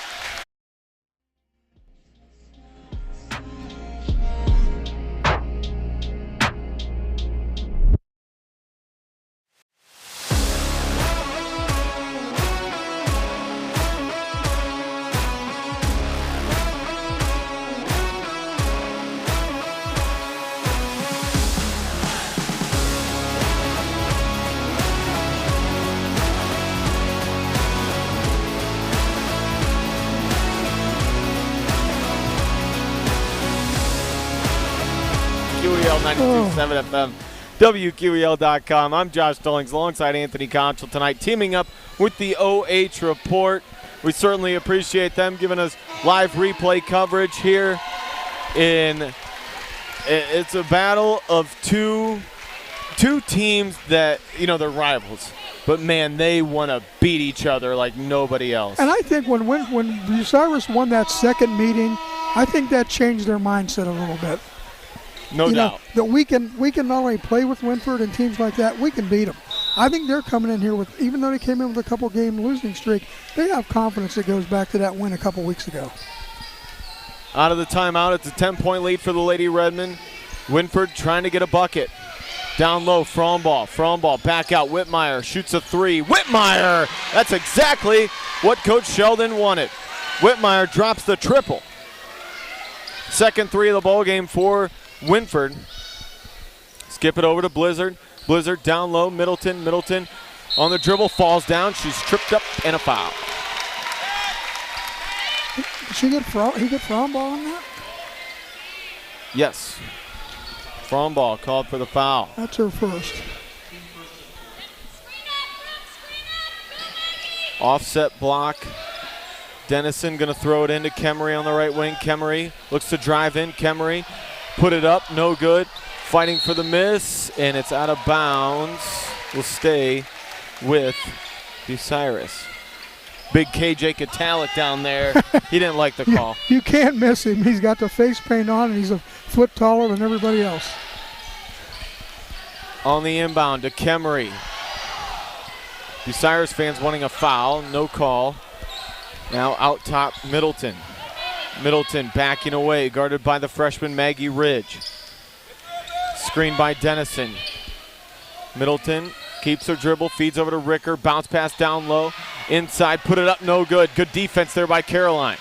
WQEL 92.7 FM, WQEL.com. I'm Josh Stallings alongside Anthony Conchel tonight, teaming up with the OH Report. We certainly appreciate them giving us live replay coverage here. It's a battle of two teams that, you know, they're rivals. But, man, they want to beat each other like nobody else. And I think when Bucyrus won that second meeting, I think that changed their mindset a little bit. No doubt. That we can not only play with Wynford and teams like that, we can beat them. I think they're coming in here with, even though they came in with a couple game losing streak, they have confidence that goes back to that win a couple weeks ago. Out of the timeout, it's a 10-point lead for the Lady Redmen. Wynford trying to get a bucket. Down low, Fromball back out. Whitmire shoots a three. Whitmire! That's exactly what Coach Sheldon wanted. Whitmire drops the triple. Second three of the ball game for Wynford. Skip it over to Blizzard. Blizzard down low, Middleton on the dribble, falls down. She's tripped up and a foul. Did he get Fromball on that? Yes. Fromball called for the foul. That's her first. Offset block. Dennison going to throw it into Kemery on the right wing. Kemery looks to drive in. Kemery put it up, no good. Fighting for the miss, and it's out of bounds. Will stay with Bucyrus. Big KJ Katalik down there. He didn't like the call. You can't miss him. He's got the face paint on, and he's a foot taller than everybody else. On the inbound to Kemery. Bucyrus fans wanting a foul, no call. Now out top, Middleton. Middleton backing away, guarded by the freshman Maggie Ridge. Screen by Dennison. Middleton keeps her dribble, feeds over to Ricker, bounce pass down low. Inside, put it up, no good. Good defense there by Caroline.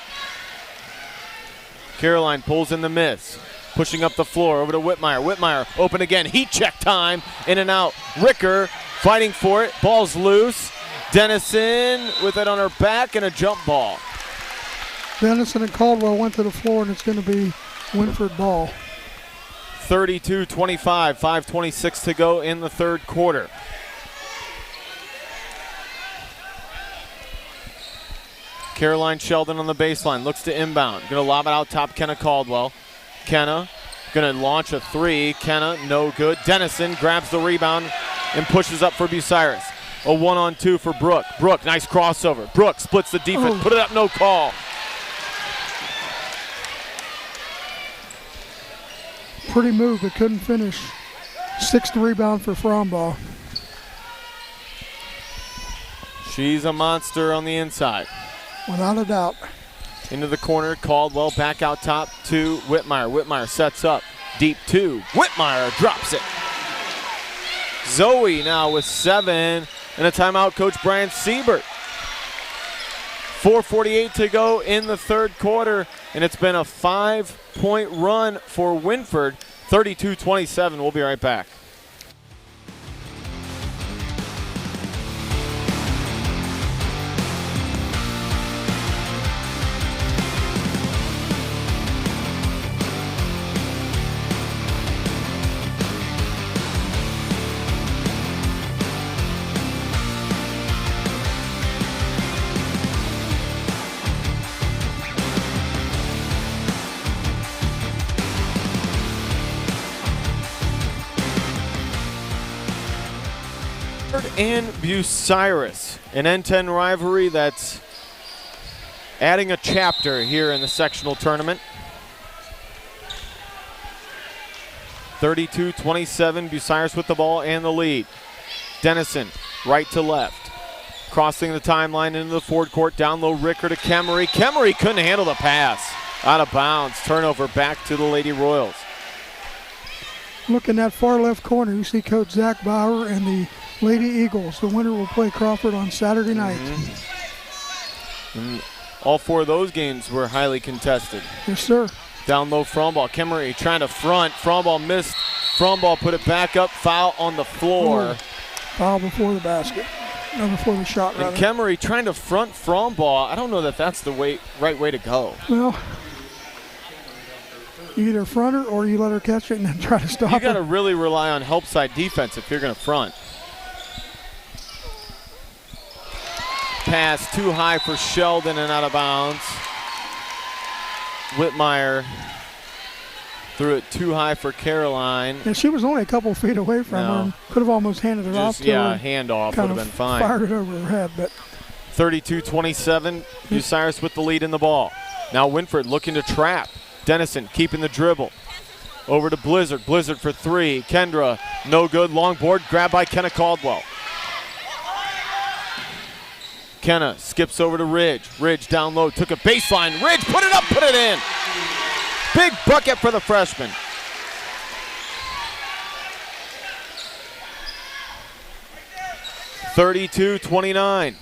Caroline pulls in the miss. Pushing up the floor, over to Whitmire. Whitmire open again, heat check time, in and out. Ricker fighting for it, ball's loose. Dennison with it on her back and a jump ball. Dennison and Caldwell went to the floor, and it's going to be Wynford ball. 32-25, 5:26 to go in the third quarter. Caroline Sheldon on the baseline, looks to inbound. Gonna lob it out top, Kenna Caldwell. Kenna gonna launch a three. Kenna, no good. Dennison grabs the rebound and pushes up for Bucyrus. A 1-on-2 for Brooke. Brooke, nice crossover. Brooke splits the defense, put it up, no call. Pretty move, but couldn't finish. Sixth rebound for Fromball. She's a monster on the inside. Without a doubt. Into the corner, Caldwell back out top to Whitmire. Whitmire sets up, deep two. Whitmire drops it. Zoe now with 7, and a timeout, Coach Brian Siebert. 4:48 to go in the third quarter, and it's been a 5-point run for Wynford, 32-27. We'll be right back. And Bucyrus, an N10 rivalry that's adding a chapter here in the sectional tournament. 32-27, Bucyrus with the ball and the lead. Dennison, right to left. Crossing the timeline into the forward court, down low, Ricker to Kemery. Kemery couldn't handle the pass. Out of bounds, turnover back to the Lady Royals. Look in that far left corner, you see Coach Zach Bauer and the Lady Eagles. The winner will play Crawford on Saturday night. And all 4 of those games were highly contested. Yes, sir. Down low, Fromball. Kemery trying to front. Fromball missed. Fromball put it back up. Foul on the floor. Foul before the basket. No, before the shot, rather. And Kemery trying to front Fromball. I don't know that that's the right way to go. Well, you either front her or you let her catch it and then try to stop her. You got to really rely on help side defense if you're going to front. Pass too high for Sheldon and out of bounds. Whitmire threw it too high for Caroline. And she was only a couple feet away from her and could have almost handed it off to her. Yeah, handoff would have been fine. Fired it over her head, but 32-27, Bucyrus with the lead in the ball. Now Wynford looking to trap. Dennison keeping the dribble. Over to Blizzard. Blizzard for 3. Kendra, no good. Long board, grabbed by Kenna Caldwell. Kenna skips over to Ridge. Ridge down low, took a baseline. Ridge, put it up, put it in. Big bucket for the freshman. (32-29).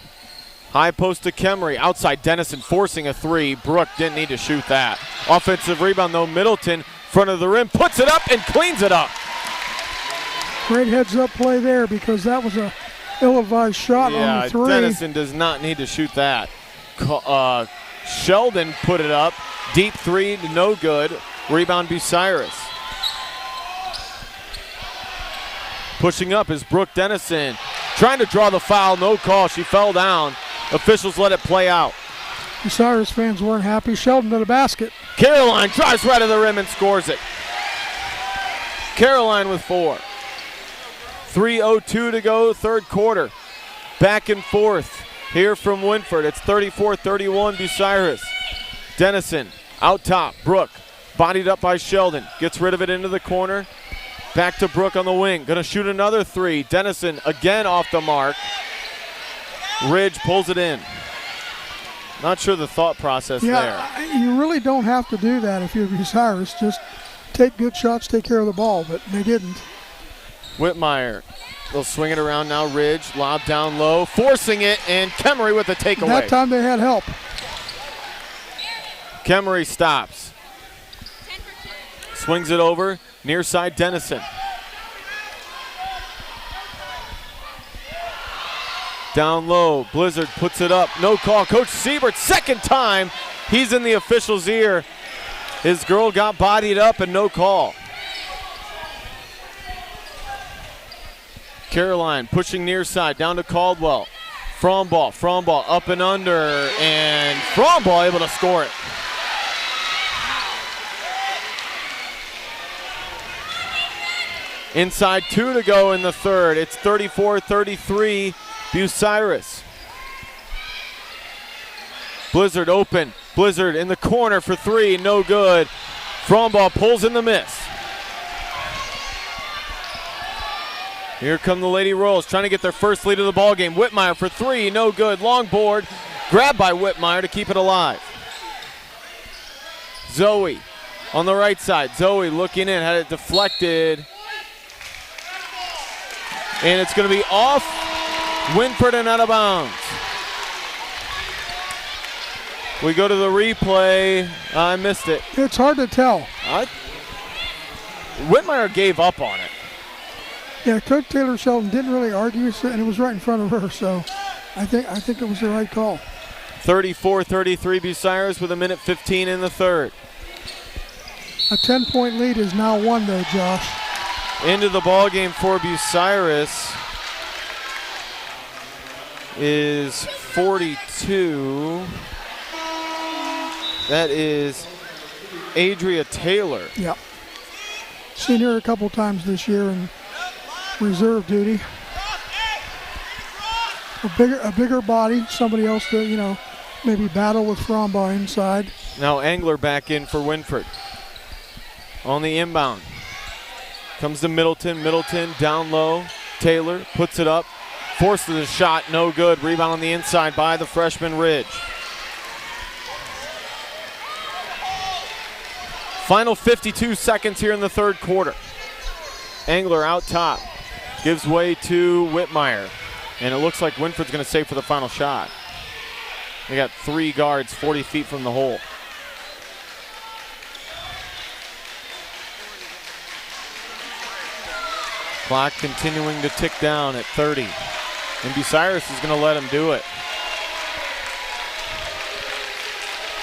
High post to Kemery. Outside Dennison forcing a 3. Brooke didn't need to shoot that. Offensive rebound though. Middleton, front of the rim, puts it up and cleans it up. Great heads-up play there because that was a ill-advised shot on the 3. Dennison does not need to shoot that. Sheldon put it up. Deep 3, no good. Rebound Bucyrus. Pushing up is Brooke Dennison. Trying to draw the foul, no call. She fell down. Officials let it play out. Bucyrus fans weren't happy. Sheldon to the basket. Caroline drives right to the rim and scores it. Caroline with 4. 3:02 to go, third quarter. Back and forth here from Wynford. It's 34-31 Bucyrus. Dennison out top. Brooke bodied up by Sheldon. Gets rid of it into the corner. Back to Brooke on the wing. Gonna shoot another 3. Dennison again off the mark. Ridge pulls it in. Not sure the thought process there. You really don't have to do that if you're Bucyrus. Just take good shots, take care of the ball, but they didn't. Whitmire, they'll swing it around now. Ridge, lob down low, forcing it, and Kemery with the takeaway. That time they had help. Kemery stops. Swings it over, near side Dennison. Down low, Blizzard puts it up, no call. Coach Siebert, second time, he's in the official's ear. His girl got bodied up and no call. Caroline pushing near side, down to Caldwell. Fromball up and under, and Fromball able to score it. Inside 2 to go in the third. It's 34-33 Bucyrus. Blizzard open. Blizzard in the corner for 3, no good. Fromball pulls in the miss. Here come the Lady Royals trying to get their first lead of the ball game. Whitmire for 3, no good. Long board, grabbed by Whitmire to keep it alive. Zoe on the right side. Zoe looking in, had it deflected. And it's going to be off Wynford and out of bounds. We go to the replay. I missed it. It's hard to tell. Whitmire gave up on it. Yeah, Coach Taylor Sheldon didn't really argue, and it was right in front of her, so I think it was the right call. 34-33 Bucyrus with 1:15 in the third. A 10-point lead is now won, though, Josh. Into the ball game for Bucyrus is 42. That is Adria Taylor. Yeah. Seen her a couple times this year in reserve duty. A bigger body, somebody else to, maybe battle with Fromball inside. Now Angler back in for Wynford. On the inbound. Comes to Middleton. Middleton down low. Taylor puts it up. Forces a shot. No good. Rebound on the inside by the freshman Ridge. Final 52 seconds here in the third quarter. Angler out top. Gives way to Whitmire. And it looks like Wynford's going to save for the final shot. They got 3 guards 40 feet from the hole. Clock continuing to tick down at 30. And Bucyrus is going to let him do it.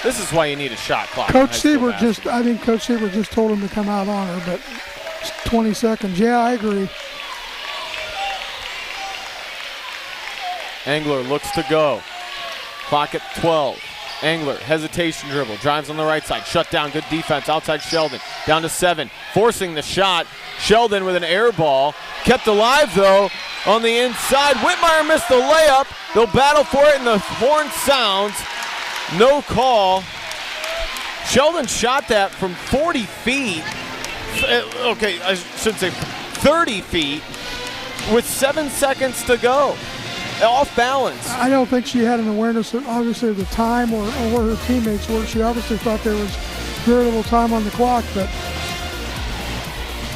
This is why you need a shot clock. I think Coach Siebert just told him to come out on her, but it's 20 seconds. Yeah, I agree. Angler looks to go. Clock at 12. Angler, hesitation dribble, drives on the right side, shut down, good defense, outside Sheldon, down to 7, forcing the shot. Sheldon with an air ball, kept alive though, on the inside. Whitmire missed the layup. They'll battle for it and the horn sounds. No call. Sheldon shot that from 40 feet. Okay, I should say 30 feet with 7 seconds to go. Off balance. I don't think she had an awareness of obviously the time or where her teammates were. She obviously thought there was very little time on the clock, but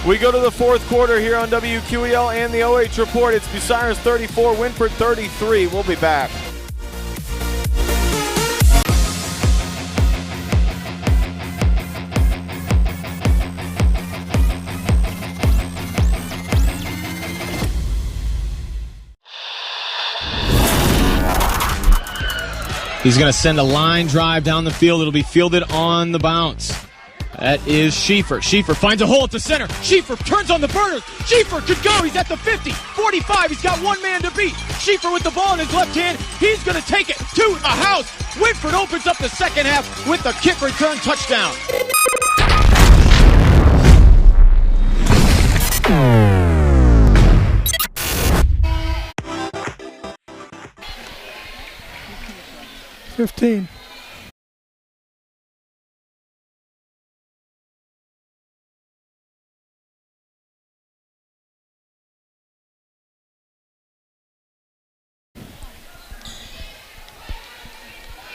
we go to the fourth quarter here on WQEL and the OH Report. It's Bucyrus 34, Wynford 33. We'll be back. He's going to send a line drive down the field. It'll be fielded on the bounce. That is Schieffer. Schieffer finds a hole at the center. Schieffer turns on the burners. Schieffer could go. He's at the 50, 45. He's got one man to beat. Schieffer with the ball in his left hand. He's going to take it to the house. Wynford opens up the second half with the kick return touchdown. $15.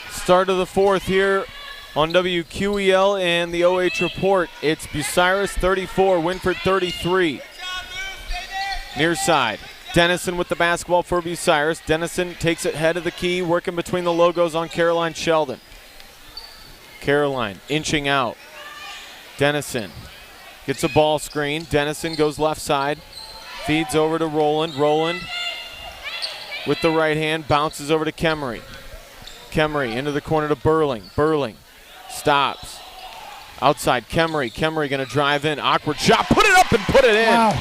Start of the fourth here on WQEL and the OH report. It's Bucyrus 34, Wynford 33. Near side. Dennison with the basketball for Bucyrus. Dennison takes it head of the key, working between the logos on Caroline Sheldon. Caroline inching out. Dennison gets a ball screen. Dennison goes left side. Feeds over to Roland. Roland with the right hand bounces over to Kemery. Kemery into the corner to Burling. Burling stops. Outside Kemery. Kemery going to drive in. Awkward shot. Put it up and put it in. Wow.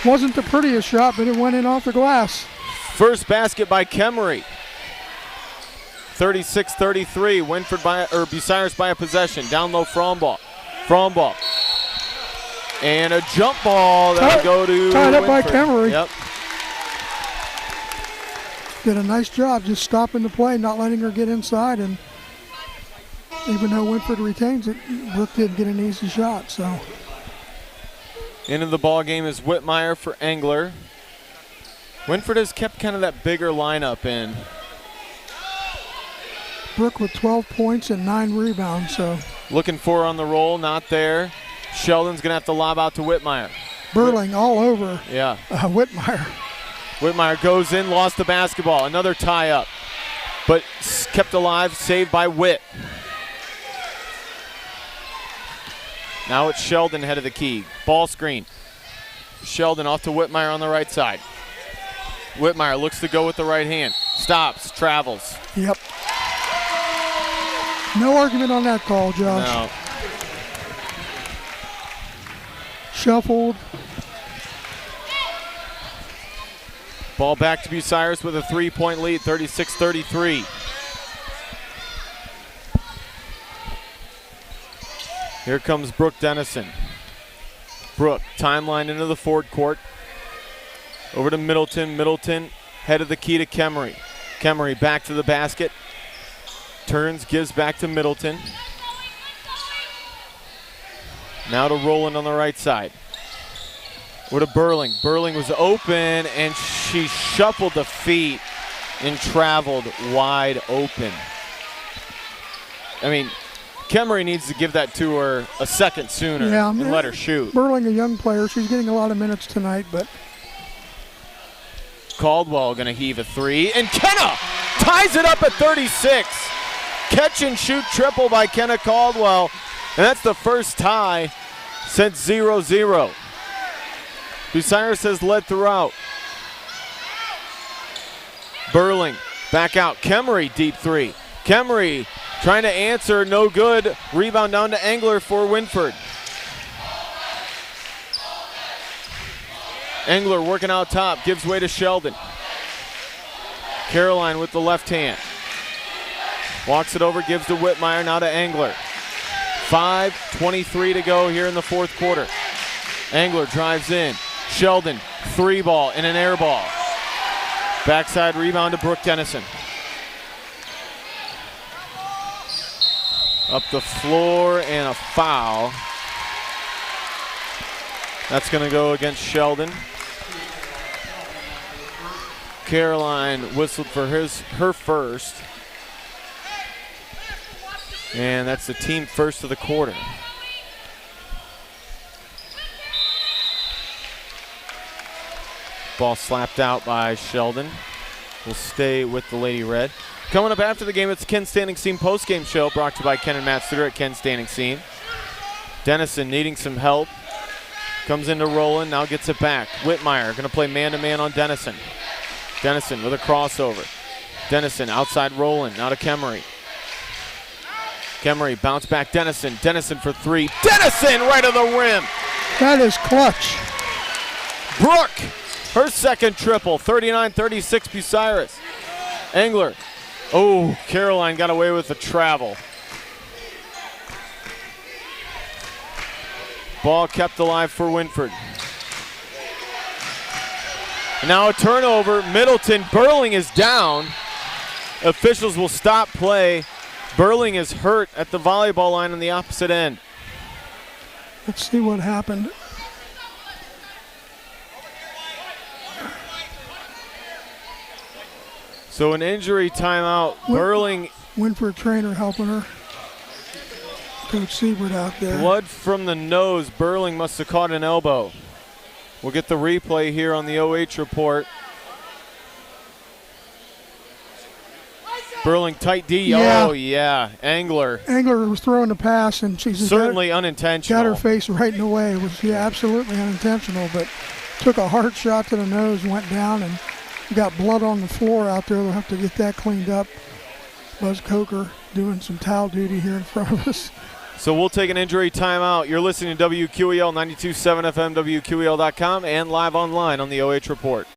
Wasn't the prettiest shot, but it went in off the glass. First basket by Kemery. 36-33. Wynford Bucyrus by a possession. Down low, Fromball. Fromball. And a jump ball that'll go to tied up Wynford. by Kemery. Yep. Did a nice job just stopping the play, not letting her get inside, and even though Wynford retains it, Brooke did get an easy shot. So into the ball game is Whitmire for Engler. Wynford has kept kind of that bigger lineup in. Brooke with 12 points and 9 rebounds. So looking for her on the roll, not there. Sheldon's gonna have to lob out to Whitmire. Burling all over. Yeah. Whitmire. Whitmire goes in, lost the basketball. Another tie up, but kept alive, saved by Witt. Now it's Sheldon head of the key. Ball screen. Sheldon off to Whitmire on the right side. Whitmire looks to go with the right hand. Stops, travels. Yep. No argument on that call, Josh. No. Shuffled. Ball back to Bucyrus with a 3-point lead, 36-33. Here comes Brooke Dennison. Brooke, timeline into the forward court. Over to Middleton. Middleton, head of the key to Kemery. Kemery back to the basket. Turns, gives back to Middleton. Now to Roland on the right side. With a Burling. Burling was open, and she shuffled the feet and traveled wide open. I mean, Kemery needs to give that to her a second sooner and let her shoot. Burling, a young player. She's getting a lot of minutes tonight, but Caldwell going to heave a three, and Kenna ties it up at 36. Catch and shoot triple by Kenna Caldwell, and that's the first tie since 0-0. Bucyrus has led throughout. Burling back out. Kemery deep three. Kemery trying to answer, no good. Rebound down to Engler for Wynford. Engler working out top, gives way to Sheldon. Caroline with the left hand. Walks it over, gives to Whitmire, now to Engler. 5:23 to go here in the fourth quarter. Engler drives in. Sheldon, three ball and an air ball. Backside rebound to Brooke Dennison. Up the floor and a foul. That's going to go against Sheldon. Caroline whistled for her first. And that's the team first of the quarter. Ball slapped out by Sheldon. Will stay with the Lady Red. Coming up after the game, it's the Ken Standing Seam postgame show brought to you by Ken and Matt Studer at Ken Standing Seam. Dennison needing some help. Comes into Roland, now gets it back. Whitmire going to play man-to-man on Dennison. Dennison with a crossover. Dennison outside Roland, now to Kemery. Kemery, bounce back, Dennison. Dennison for three. Dennison right of the rim. That is clutch. Brooke, her second triple, 39-36 Bucyrus. Engler. Oh, Caroline got away with the travel. Ball kept alive for Wynford. Now a turnover. Middleton. Burling is down. Officials will stop play. Burling is hurt at the volleyball line on the opposite end. Let's see what happened. So an injury timeout. Burling. Wynford trainer helping her. Coach Siebert out there. Blood from the nose. Burling must have caught an elbow. We'll get the replay here on the OH report. Burling tight D. Yeah. Oh, yeah. Engler. Engler was throwing the pass, and she's Certainly unintentional. got her face right in the way. It was absolutely unintentional, but took a hard shot to the nose, went down, and got blood on the floor out there. They'll have to get that cleaned up. Buzz Coker doing some towel duty here in front of us. So we'll take an injury timeout. You're listening to WQEL 92.7 FM, WQEL.com, and live online on the OH Report.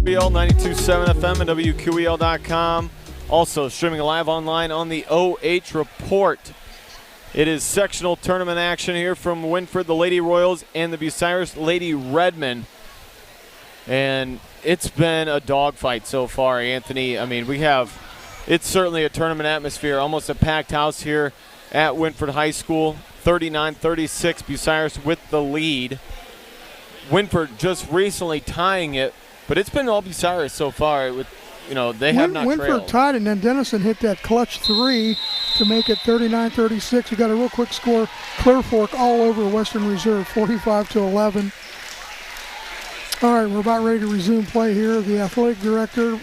WQEL 92.7 FM and WQEL.com. Also streaming live online on the OH Report. It is sectional tournament action here from Wynford, the Lady Royals, and the Bucyrus Lady Redmen. And it's been a dogfight so far, Anthony. I mean, it's certainly a tournament atmosphere, almost a packed house here at Wynford High School. 39-36, Bucyrus with the lead. Wynford just recently tying it, but it's been all Bucyrus so far. They have not trailed. Wynford tied, and then Dennison hit that clutch three to make it 39-36. We got a real quick score. Clear Fork all over Western Reserve, 45-11. All right, we're about ready to resume play here. The athletic director,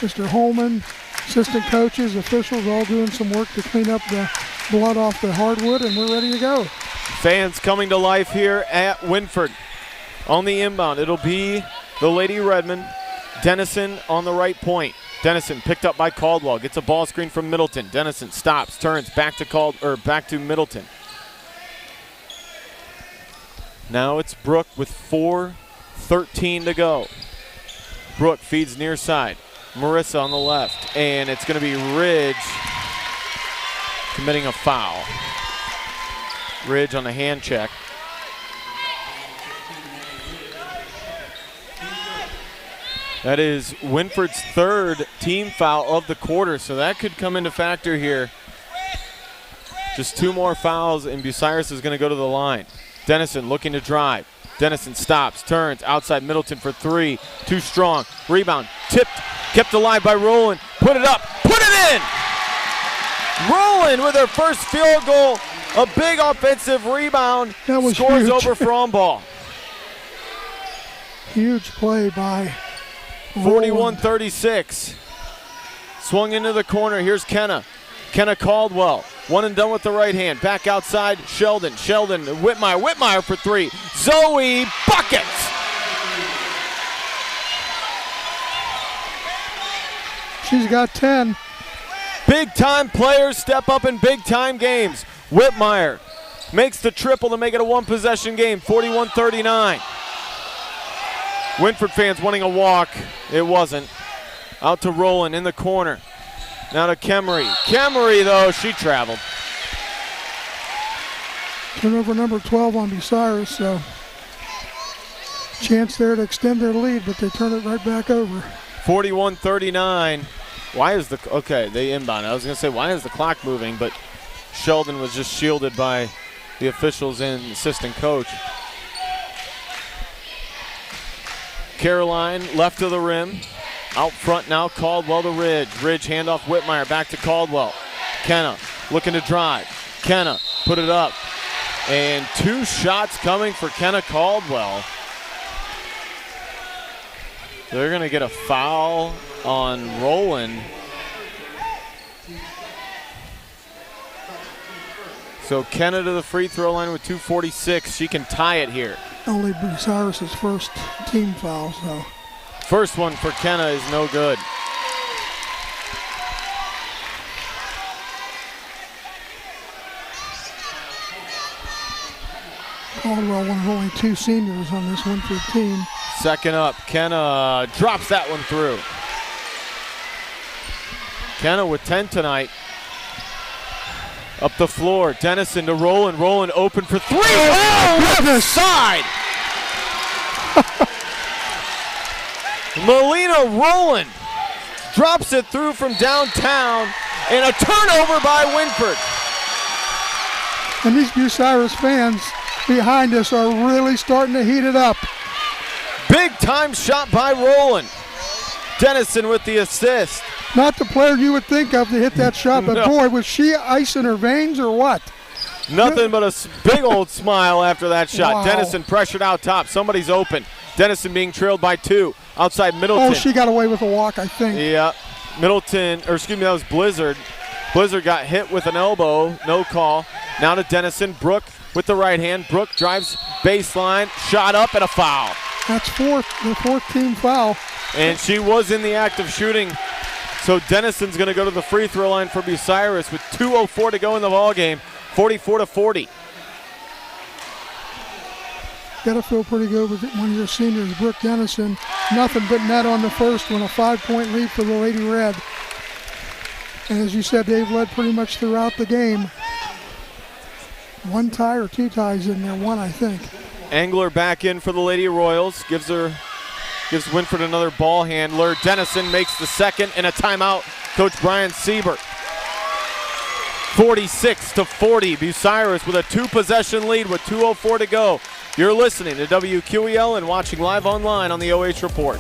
Mr. Holman, assistant coaches, officials, all doing some work to clean up the blood off the hardwood, and we're ready to go. Fans coming to life here at Wynford. On the inbound, it'll be the Lady Redmen. Dennison on the right point. Dennison picked up by Caldwell. Gets a ball screen from Middleton. Dennison stops, turns back to Middleton. Now it's Brooke with 4:13 to go. Brooke feeds near side. Marissa on the left, and it's going to be Ridge committing a foul. Ridge on the hand check. That is Wynford's third team foul of the quarter, so that could come into factor here. Just two more fouls, and Bucyrus is going to go to the line. Dennison looking to drive. Dennison stops, turns, outside Middleton for three. Too strong. Rebound, tipped, kept alive by Rowland. Put it up, put it in! Rowland with her first field goal. A big offensive rebound. That was scores huge. over Fromball. Huge play by 41-36. Swung into the corner. Here's Kenna. Kenna Caldwell One and done with the right hand. Back outside, Sheldon. Whitmire for three. Zoe buckets! She's got 10. Big-time players step up in big-time games. Whitmire makes the triple to make it a one-possession game, 41-39. Wynford fans wanting a walk. It wasn't. Out to Rowland in the corner. Now to Kemery. Kemery, though, she traveled. Turnover number 12 on Bucyrus, so chance there to extend their lead, but they turn it right back over. 41-39. Why is the, okay, they inbound. I was going to say, why is the clock moving? But Sheldon was just shielded by the officials and assistant coach. Caroline left of the rim. Out front now, Caldwell to Ridge. Ridge handoff Whitmire back to Caldwell. Kenna looking to drive. Kenna put it up. And two shots coming for Kenna Caldwell. They're going to get a foul on Rowland. So Kenna to the free throw line with 2:46. She can tie it here. Only Bucyrus' first team foul, so. First one for Kenna is no good. Caldwell, one of only two seniors on this Wynford team. Second up, Kenna drops that one through. Kenna with 10 tonight. Up the floor, Dennison to Rowland. Rowland open for three. Oh, left side! Melina Rowland drops it through from downtown, and a turnover by Wynford. And these Bucyrus fans behind us are really starting to heat it up. Big time shot by Rowland. Dennison with the assist. Not the player you would think of to hit that shot, but No. boy, was she ice in her veins or what? Nothing but a big old smile after that shot. Wow. Dennison pressured out top. Somebody's open. Dennison being trailed by two. Outside Middleton. Oh, she got away with a walk, I think. Yeah. Middleton, or excuse me, that was Blizzard. Blizzard got hit with an elbow. No call. Now to Dennison. Brooke with the right hand. Brooke drives baseline. Shot up and a foul. That's the fourth team foul. And she was in the act of shooting. So Dennison's going to go to the free throw line for Bucyrus with 2:04 to go in the ballgame. 44-40. Got to feel pretty good with one of your seniors, Brooke Dennison. Nothing but net on the first one, a 5-point lead for the Lady Red. And as you said, they've led pretty much throughout the game. One tie or two ties in there, one I think. Engler back in for the Lady Royals. Gives Wynford another ball handler. Dennison makes the second and a timeout. Coach Brian Siebert. 46-40. Bucyrus with a two-possession lead with 2:04 to go. You're listening to WQEL and watching live online on the OH Report.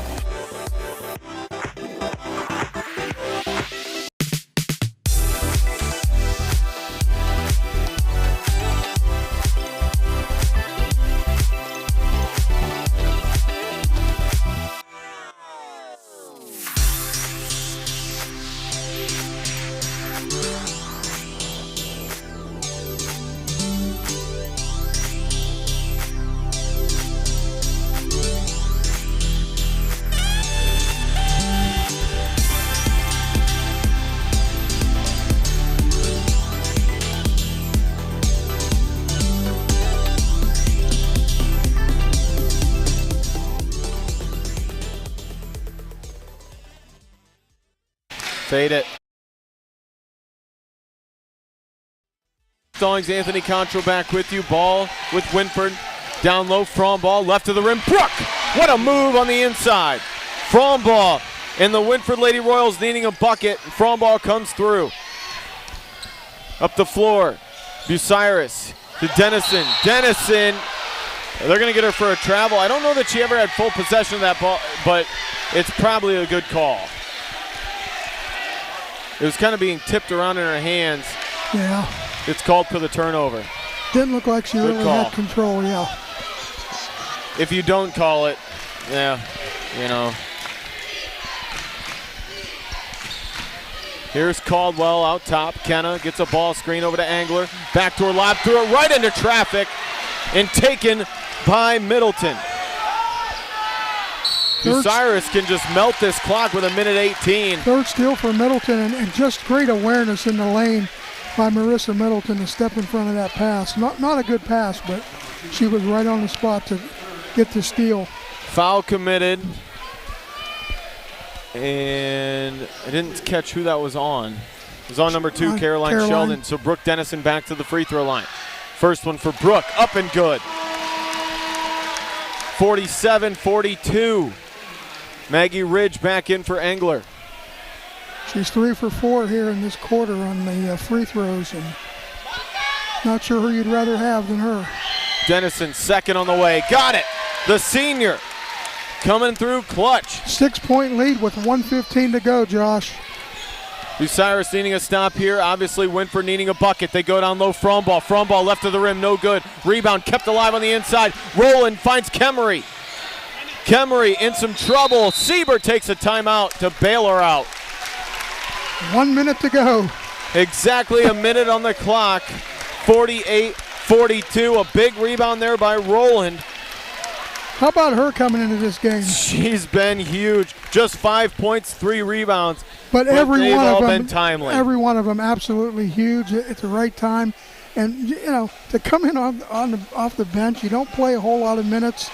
Fade it. Stallings, Anthony Concho back with you. Ball with Wynford. Down low, Frombaugh left of the rim. Brooke! What a move on the inside. Frombaugh and the Wynford Lady Royals needing a bucket. Frombaugh comes through. Up the floor. Bucyrus to Dennison. Dennison. They're going to get her for a travel. I don't know that she ever had full possession of that ball, but it's probably a good call. It was kind of being tipped around in her hands. Yeah. It's called for the turnover. Didn't look like she really had control, yeah. If you don't call it, yeah, you know. Here's Caldwell out top. Kenna gets a ball screen over to Angler. Backdoor lob, threw it right into traffic and taken by Middleton. Bucyrus can just melt this clock with 1:18. Third steal for Middleton, and just great awareness in the lane by Marissa Middleton to step in front of that pass. Not a good pass, but she was right on the spot to get the steal. Foul committed. And I didn't catch who that was on. It was on number 2, Caroline Sheldon. So Brooke Dennison back to the free throw line. First one for Brooke, up and good. 47-42. Maggie Ridge back in for Engler. She's 3 for 4 here in this quarter on the free throws, and not sure who you'd rather have than her. Dennison second on the way. Got it. The senior coming through clutch. 6-point lead with 1:15 to go, Josh. Bucyrus needing a stop here. Obviously, Wynford needing a bucket. They go down low. Fromball. Fromball left of the rim. No good. Rebound kept alive on the inside. Rowland finds Kemery. Kemery in some trouble. Siebert takes a timeout to bail her out. 1 minute to go. Exactly a minute on the clock. 48-42. A big rebound there by Rowland. How about her coming into this game? She's been huge. Just 5 points, 3 rebounds. But every one of them, been timely. Every one of them absolutely huge at the right time. And, you know, to come in off the bench, you don't play a whole lot of minutes.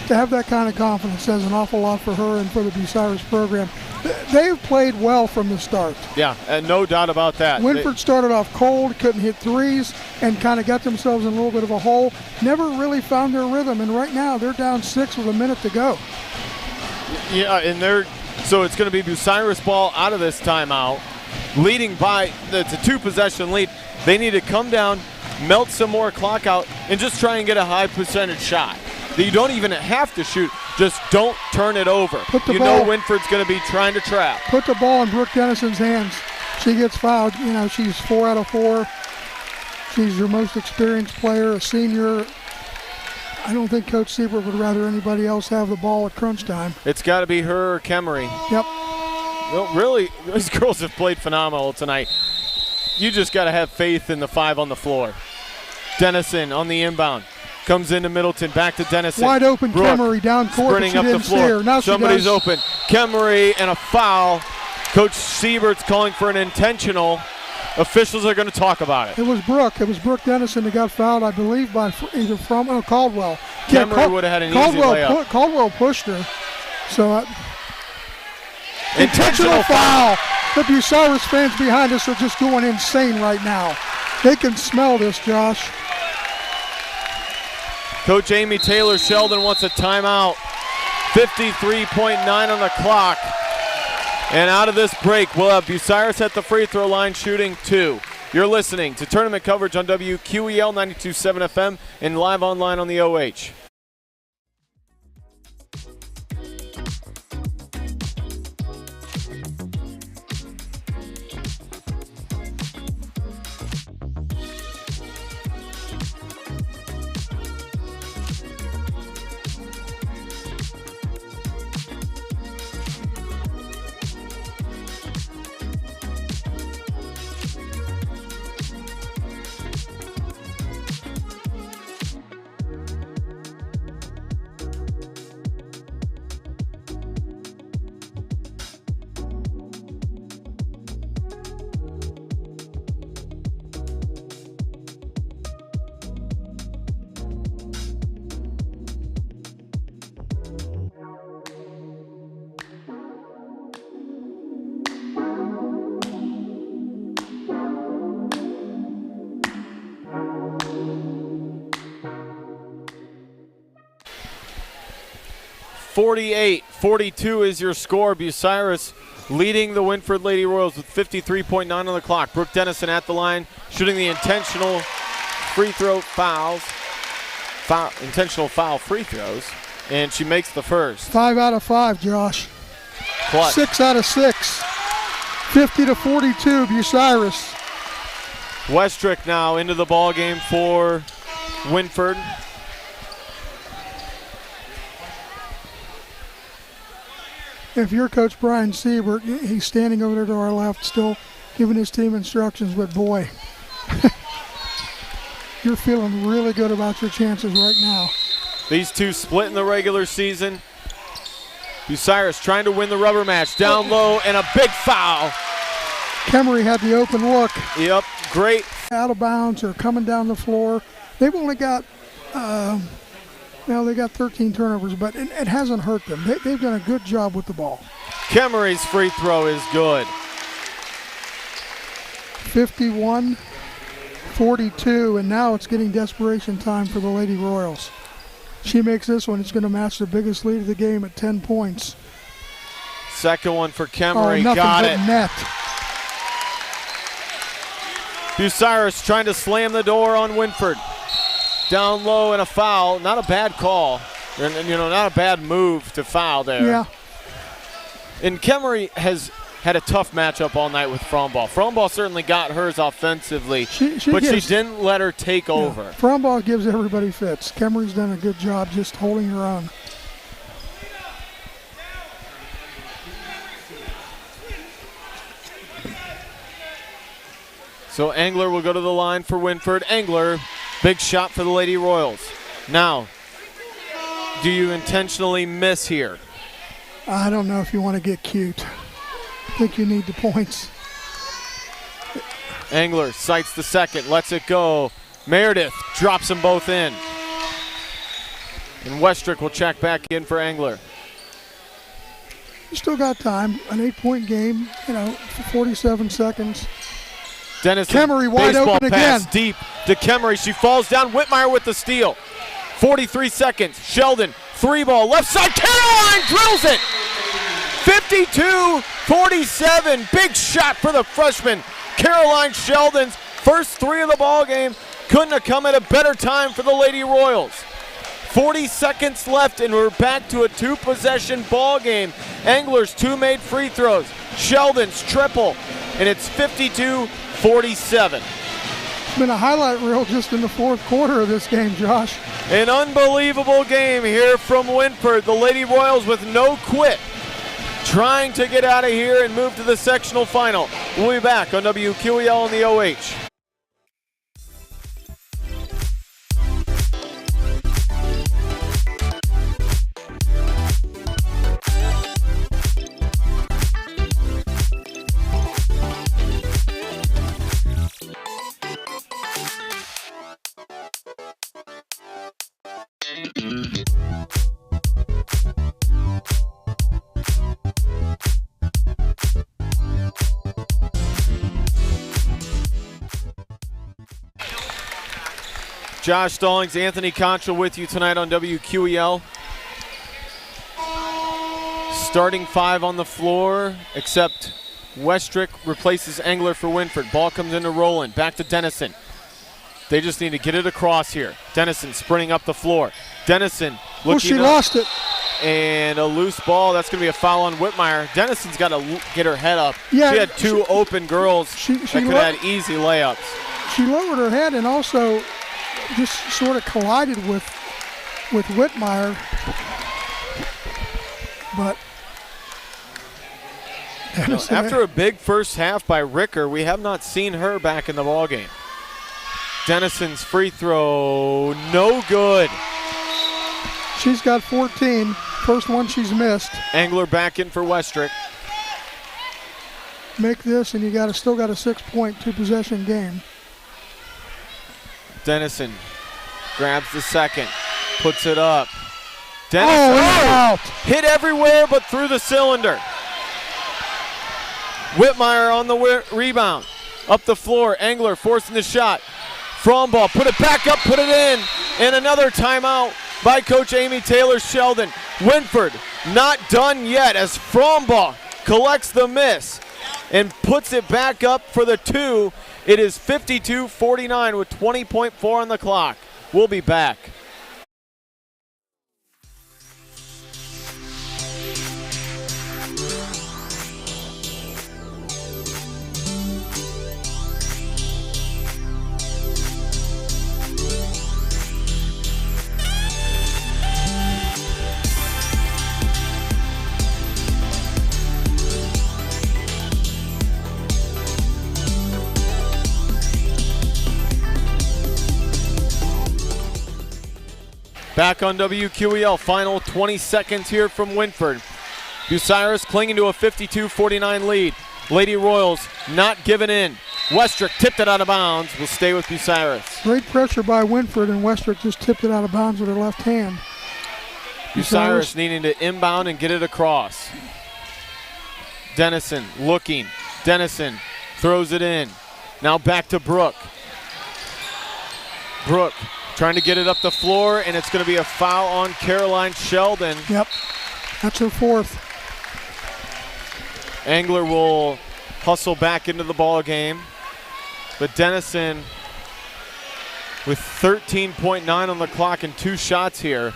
To have that kind of confidence says an awful lot for her and for the Bucyrus program. They've played well from the start. Yeah, and no doubt about that. Wynford started off cold, couldn't hit threes, and kind of got themselves in a little bit of a hole. Never really found their rhythm, and right now they're down 6 with a minute to go. Yeah, and so it's going to be Bucyrus ball out of this timeout, leading by, it's a 2-possession lead. They need to come down, melt some more clock out, and just try and get a high percentage shot. You don't even have to shoot, just don't turn it over. You know Wynford's going to be trying to trap. Put the ball in Brooke Dennison's hands. She gets fouled. You know, she's 4 out of 4. She's your most experienced player, a senior. I don't think Coach Siebert would rather anybody else have the ball at crunch time. It's got to be her or Kemery. Yep. Well, really, these girls have played phenomenal tonight. You just got to have faith in the 5 on the floor. Dennison on the inbound. Comes into Middleton, back to Dennison. Wide open Brooke, Kemery down court, sprinting up the floor. Now somebody's open. Kemery and a foul. Coach Siebert's calling for an intentional. Officials are going to talk about it. It was Brooke. It was Brooke Dennison that got fouled, I believe, by either Caldwell. Kemery would have had an easy layup. Caldwell pushed her. So intentional foul. The Bucyrus fans behind us are just going insane right now. They can smell this, Josh. Coach Amy Taylor Sheldon wants a timeout. 53.9 on the clock. And out of this break, we'll have Bucyrus at the free throw line shooting 2. You're listening to tournament coverage on WQEL 92.7 FM and live online on the OH. .42 is your score. Bucyrus leading the Wynford Lady Royals with 53.9 on the clock. Brooke Dennison at the line, shooting the intentional free throw fouls. Intentional foul free throws, and she makes the first. 5 out of 5, Josh. Clutch. 6 out of 6. 50-42, Bucyrus. Westrick now into the ball game for Wynford. If you're Coach Brian Siebert, he's standing over there to our left still giving his team instructions, but boy, you're feeling really good about your chances right now. These two split in the regular season. Bucyrus trying to win the rubber match. Down low and a big foul. Kemery had the open look. Yep, great. Out of bounds or coming down the floor. They've only got, they got 13 turnovers, but it hasn't hurt them. They've done a good job with the ball. Kemery's free throw is good. 51-42, and now it's getting desperation time for the Lady Royals. She makes this one, it's going to match the biggest lead of the game at 10 points. Second one for Kemery, nothing got but it. Net. Bucyrus trying to slam the door on Wynford. Down low and a foul, not a bad call. And not a bad move to foul there. Yeah. And Kemery has had a tough matchup all night with Frombaugh. Frombaugh certainly got hers offensively, but she didn't let her take over. Frombaugh gives everybody fits. Kemery's done a good job just holding her own. So Engler will go to the line for Wynford. Engler, big shot for the Lady Royals. Now, do you intentionally miss here? I don't know if you want to get cute. I think you need the points. Engler sights the second, lets it go. Meredith drops them both in. And Westrick will check back in for Engler. You still got time. An 8-point game, 47 seconds. Dennison, Kemery wide baseball open pass again. Deep to Kemery. She falls down. Whitmire with the steal. 43 seconds. Sheldon, 3-ball, left side. Caroline drills it. 52-47. Big shot for the freshman. Caroline Sheldon's first three of the ball game. Couldn't have come at a better time for the Lady Royals. 40 seconds left, and we're back to a two-possession ball game. Engler's two made free throws. Sheldon's triple, and it's 52-47. It's been a highlight reel just in the fourth quarter of this game, Josh. An unbelievable game here from Wynford. The Lady Royals with no quit, trying to get out of here and move to the sectional final. We'll be back on WQEL and the OH. Josh Stallings, Anthony Concha with you tonight on WQEL. Starting five on the floor, except Westrick replaces Engler for Wynford. Ball comes into Rowland, back to Dennison. They just need to get it across here. Dennison sprinting up the floor. Dennison looking she lost it. And a loose ball. That's going to be a foul on Whitmire. Dennison's got to get her head up. Yeah, she had two open girls that could have had easy layups. She lowered her head and also just sort of collided with Whitmire. But after a big first half by Ricker, we have not seen her back in the ballgame. Dennison's free throw, no good. She's got 14. First one she's missed. Engler back in for Westrick. Make this and you still got a 6-point two-possession game. Dennison grabs the second, puts it up. Dennison hit everywhere but through the cylinder. Whitmire on the rebound. Up the floor, Engler forcing the shot. Frombaugh, put it back up, put it in. And another timeout by Coach Amy Taylor-Sheldon. Wynford not done yet as Frombaugh collects the miss and puts it back up for the two. It is 52-49 with 20.4 on the clock. We'll be back. Back on WQEL, final 20 seconds here from Wynford. Bucyrus clinging to a 52-49 lead. Lady Royals not giving in. Westrick tipped it out of bounds. Will stay with Bucyrus. Great pressure by Wynford, and Westrick just tipped it out of bounds with her left hand. Bucyrus needing to inbound and get it across. Dennison looking. Dennison throws it in. Now back to Brooke. Brooke trying to get it up the floor, and it's going to be a foul on Caroline Sheldon. Yep, that's her fourth. Angler will hustle back into the ball game, but Dennison with 13.9 on the clock and 2 shots here.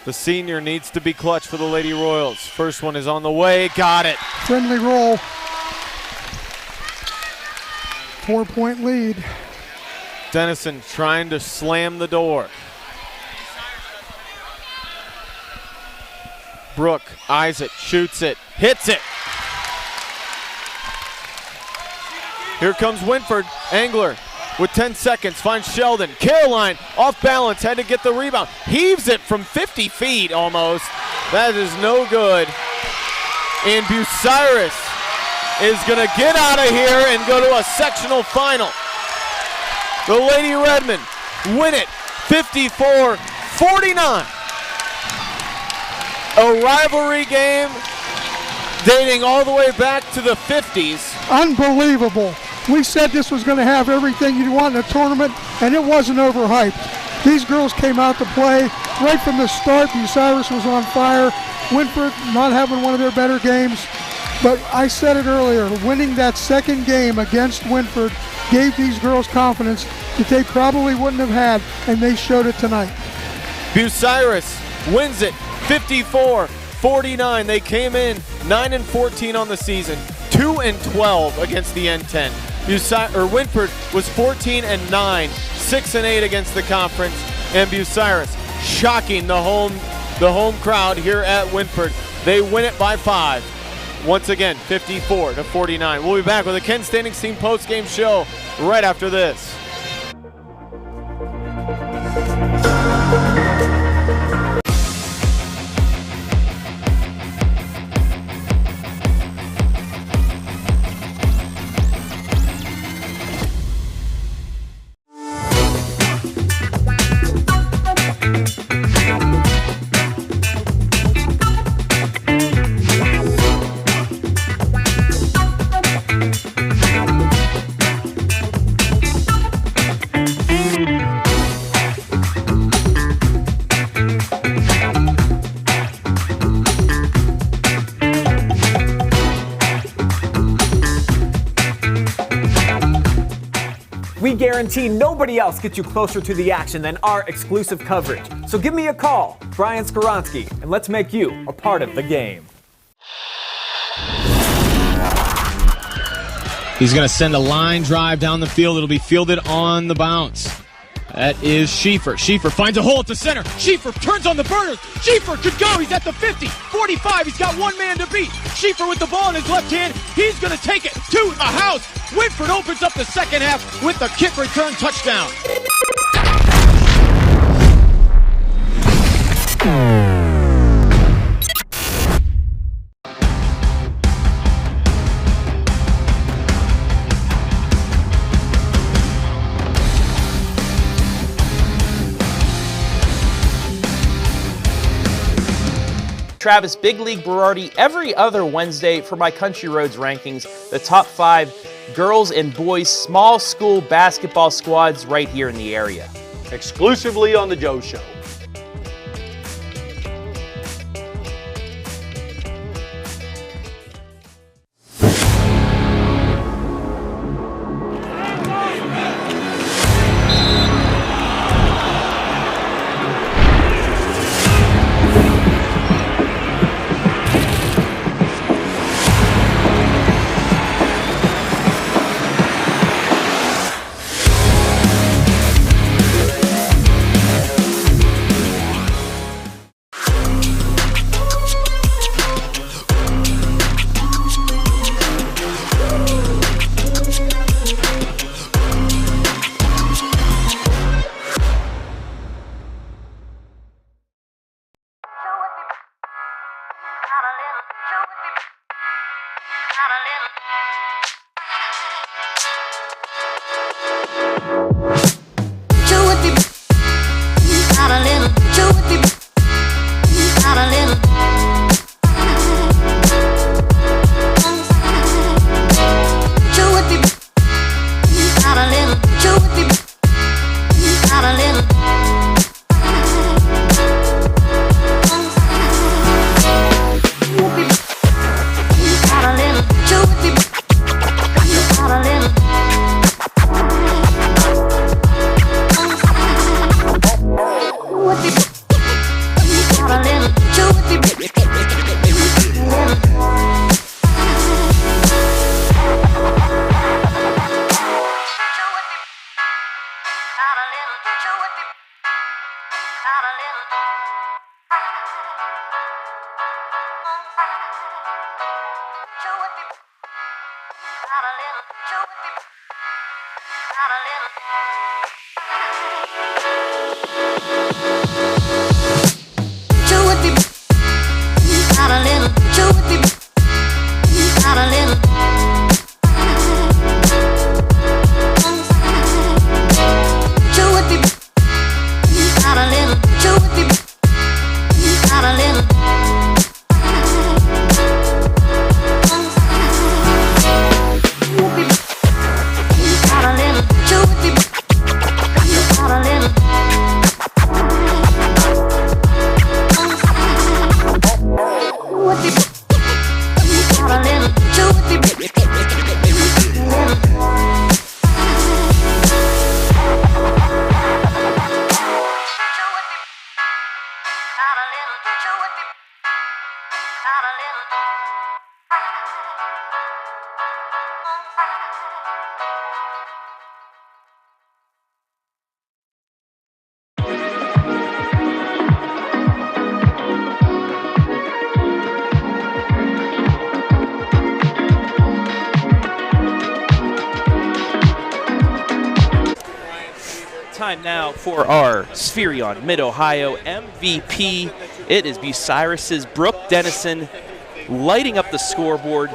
The senior needs to be clutch for the Lady Royals. First one is on the way, got it. Friendly roll. 4-point lead. Dennison trying to slam the door. Brooke eyes it, shoots it, hits it. Here comes Wynford. Angler with 10 seconds finds Sheldon. Caroline off balance, had to get the rebound. Heaves it from 50 feet almost. That is no good. And Bucyrus is going to get out of here and go to a sectional final. The Lady Redmen win it 54-49. A rivalry game dating all the way back to the 50s. Unbelievable. We said this was going to have everything you'd want in a tournament, and it wasn't overhyped. These girls came out to play right from the start. Bucyrus was on fire. Wynford not having one of their better games. But I said it earlier, winning that second game against Wynford gave these girls confidence that they probably wouldn't have had, and they showed it tonight. Bucyrus wins it 54-49. They came in 9-14 on the season, 2-12 against the N10. Wynford was 14-9, 6-8 against the conference, and Bucyrus shocking the home crowd here at Wynford. They win it by 5. Once again, 54-49. We'll be back with a Ken Standings Team post-game show right after this. We guarantee nobody else gets you closer to the action than our exclusive coverage. So give me a call, Brian Skoronsky, and let's make you a part of the game. He's going to send a line drive down the field. It'll be fielded on the bounce. That is Schieffer. Schieffer finds a hole at the center. Schieffer turns on the burners. Schieffer could go. He's at the 50, 45. He's got one man to beat. Schieffer with the ball in his left hand. He's going to take it to the house. Wynford opens up the second half with the kick return touchdown. Travis Big League Berardi every other Wednesday for my Country Roads rankings, the top 5 girls and boys small school basketball squads right here in the area. Exclusively on The Joe Show. Time now for our SPHERION Mid-Ohio MVP. It is Bucyrus's Brooke Dennison lighting up the scoreboard,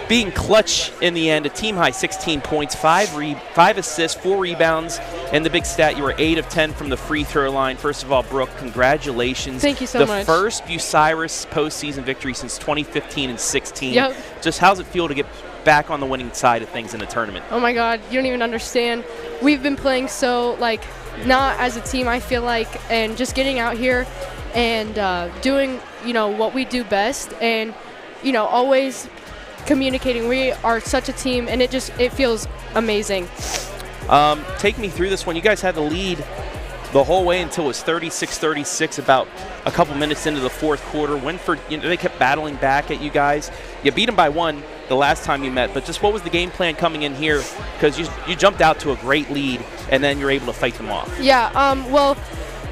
being clutch in the end. A team-high 16 points, 5 assists, 4 rebounds, and the big stat, you were 8 of 10 from the free throw line. First of all, Brooke, congratulations. Thank you so much. The first Bucyrus postseason victory since 2015 and 16. Yep. Just how's it feel to get back on the winning side of things in the tournament? Oh my God, you don't even understand. We've been playing so, not as a team, I feel like, and just getting out here and doing, what we do best and, always communicating. We are such a team, and it feels amazing. Take me through this one. You guys had the lead the whole way until it was 36-36, about a couple minutes into the fourth quarter. Wynford, they kept battling back at you guys. You beat them by 1 the last time you met, but just what was the game plan coming in here? Because you jumped out to a great lead, and then you're able to fight them off. Yeah, well,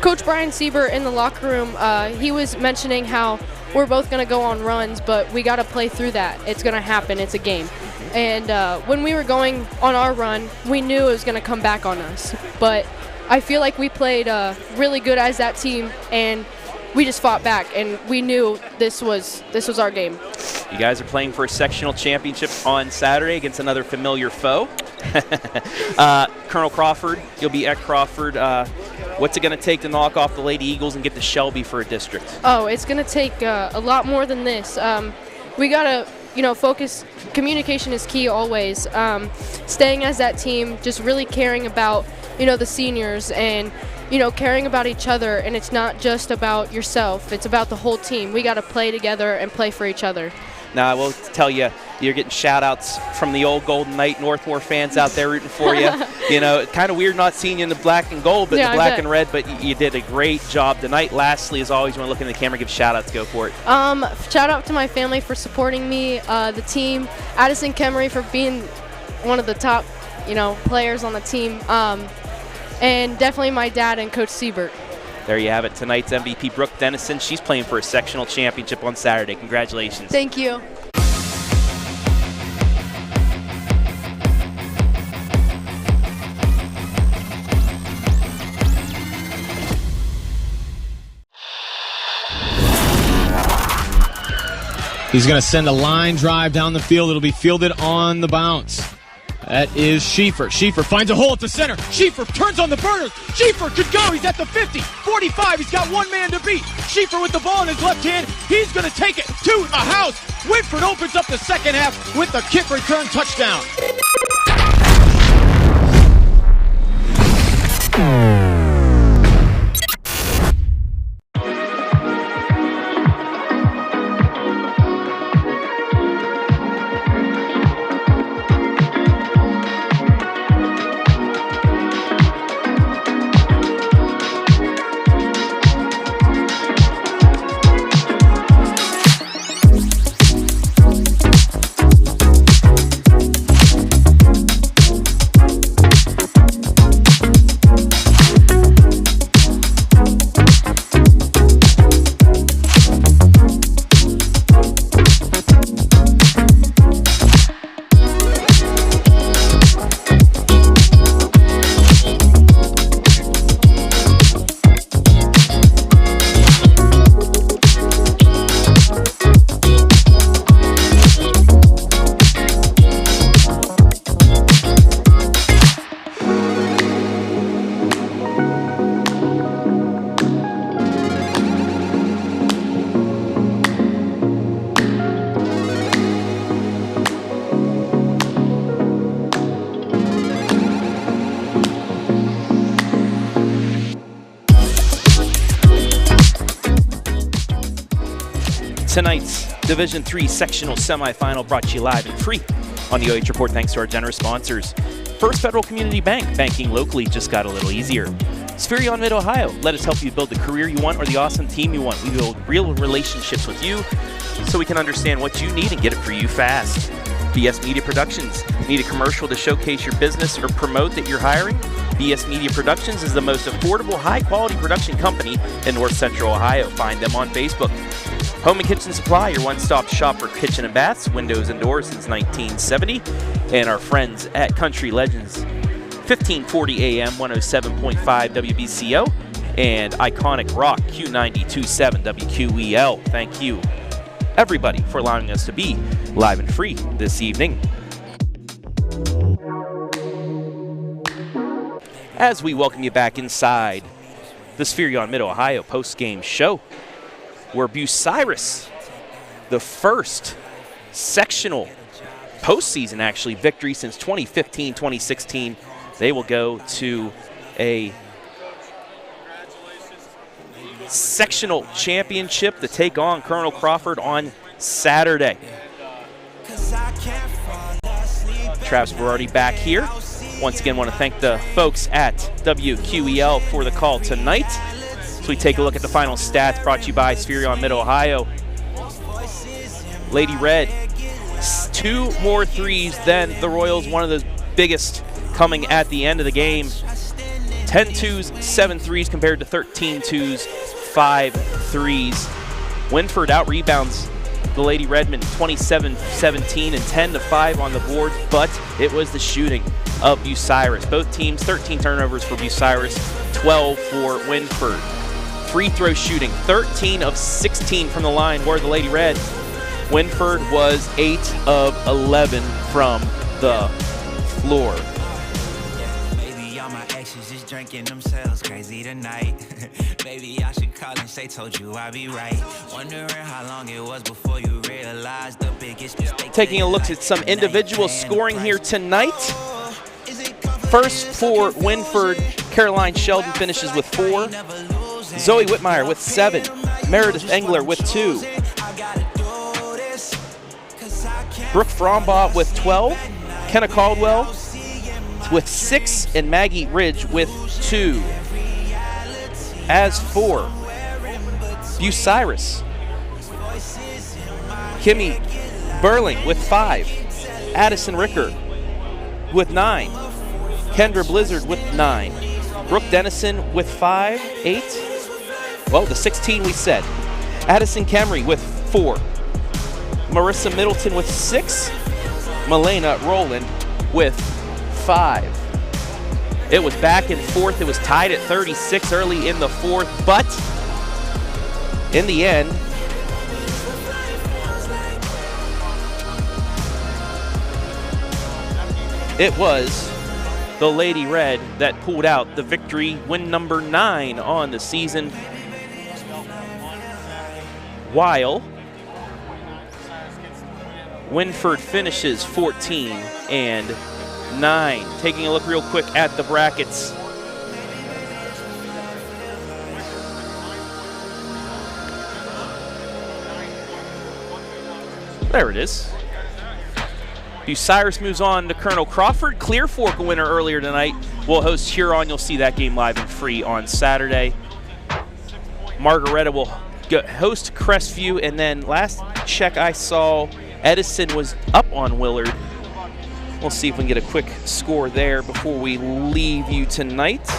Coach Brian Sieber in the locker room, he was mentioning how we're both going to go on runs, but we got to play through that. It's going to happen. It's a game. And when we were going on our run, we knew it was going to come back on us. But I feel like we played really good as that team, and we just fought back, and we knew this was our game. You guys are playing for a sectional championship on Saturday against another familiar foe. Colonel Crawford, you'll be at Crawford. What's it going to take to knock off the Lady Eagles and get to Shelby for a district? Oh, it's going to take a lot more than this. We got to, focus. Communication is key always. Staying as that team, just really caring about, the seniors and, caring about each other. And it's not just about yourself. It's about the whole team. We got to play together and play for each other. Now, I will tell you, you're getting shout-outs from the old Golden Knight Northmore fans out there rooting for you. Kind of weird not seeing you in the black and gold, but the black and red, but you did a great job tonight. Lastly, as always, you want to look in the camera, give shout-outs, go for it. Shout out to my family for supporting me, the team, Addison Kemery for being one of the top, players on the team, and definitely my dad and Coach Siebert. There you have it. Tonight's MVP, Brooke Dennison. She's playing for a sectional championship on Saturday. Congratulations. Thank you. He's going to send a line drive down the field. It'll be fielded on the bounce. That is Schieffer. Schieffer finds a hole at the center. Schieffer turns on the burners. Schieffer could go. He's at the 50, 45. He's got one man to beat. Schieffer with the ball in his left hand. He's going to take it to the house. Wynford opens up the second half with the kick return touchdown. Tonight's Division III Sectional Semifinal brought to you live and free on the OH Report thanks to our generous sponsors. First Federal Community Bank, banking locally just got a little easier. SPHERION Mid-Ohio, let us help you build the career you want or the awesome team you want. We build real relationships with you so we can understand what you need and get it for you fast. BS Media Productions, need a commercial to showcase your business or promote that you're hiring? BS Media Productions is the most affordable, high-quality production company in North Central Ohio. Find them on Facebook. Home and Kitchen Supply, your one-stop shop for kitchen and baths, windows and doors since 1970. And our friends at Country Legends, 1540 AM, 107.5 WBCO, and Iconic Rock, Q92.7 WQEL. Thank you, everybody, for allowing us to be live and free this evening. As we welcome you back inside the SPHERION Mid-Ohio post-game show, where Bucyrus, the first sectional postseason actually victory since 2015-2016, they will go to a sectional championship to take on Colonel Crawford on Saturday. Travis Berardi back here. Once again, want to thank the folks at WQEL for the call tonight. So we take a look at the final stats brought to you by SPHERION Mid-Ohio. Lady Red, 2 more threes than the Royals, one of the biggest coming at the end of the game. 10 twos, 7 threes compared to 13 twos, 5 threes. Wynford out-rebounds the Lady Redmen 27-17 and 10-5 on the board, but it was the shooting of Bucyrus. Both teams, 13 turnovers for Bucyrus, 12 for Wynford. Free throw shooting, 13 of 16 from the line were the Lady Red. Wynford was 8 of 11 from the floor. Maybe all my exes just drinking themselves crazy tonight. Maybe I should call and say, told you I'd be right. Wondering how long it was before you realized the biggest mistake. Taking a look at some individual scoring here tonight. First for Wynford, Caroline Sheldon finishes with 4. Zoe Whitmire with 7. Meredith Engler with 2. Brooke Frombaugh with 12. Kenna Caldwell with 6. And Maggie Ridge with 2. As for Bucyrus, Kimmy Burling with 5. Addison Ricker with 9. Kendra Blizzard with 9. Brooke Dennison with 5, 8. Well, the 16 we said. Addison Camry with 4. Marissa Middleton with 6. Milena Rowland with 5. It was back and forth. It was tied at 36 early in the fourth, but in the end, It was the Lady Red that pulled out the victory, win number 9 on the season. While Wynford finishes 14-9. Taking a look real quick at the brackets. There it is. Bucyrus moves on to Colonel Crawford. Clear Fork, a winner earlier tonight, will host Huron. You'll see that game live and free on Saturday. Margaretta will host Crestview, and then last check I saw, Edison was up on Willard. We'll see if we can get a quick score there before we leave you tonight.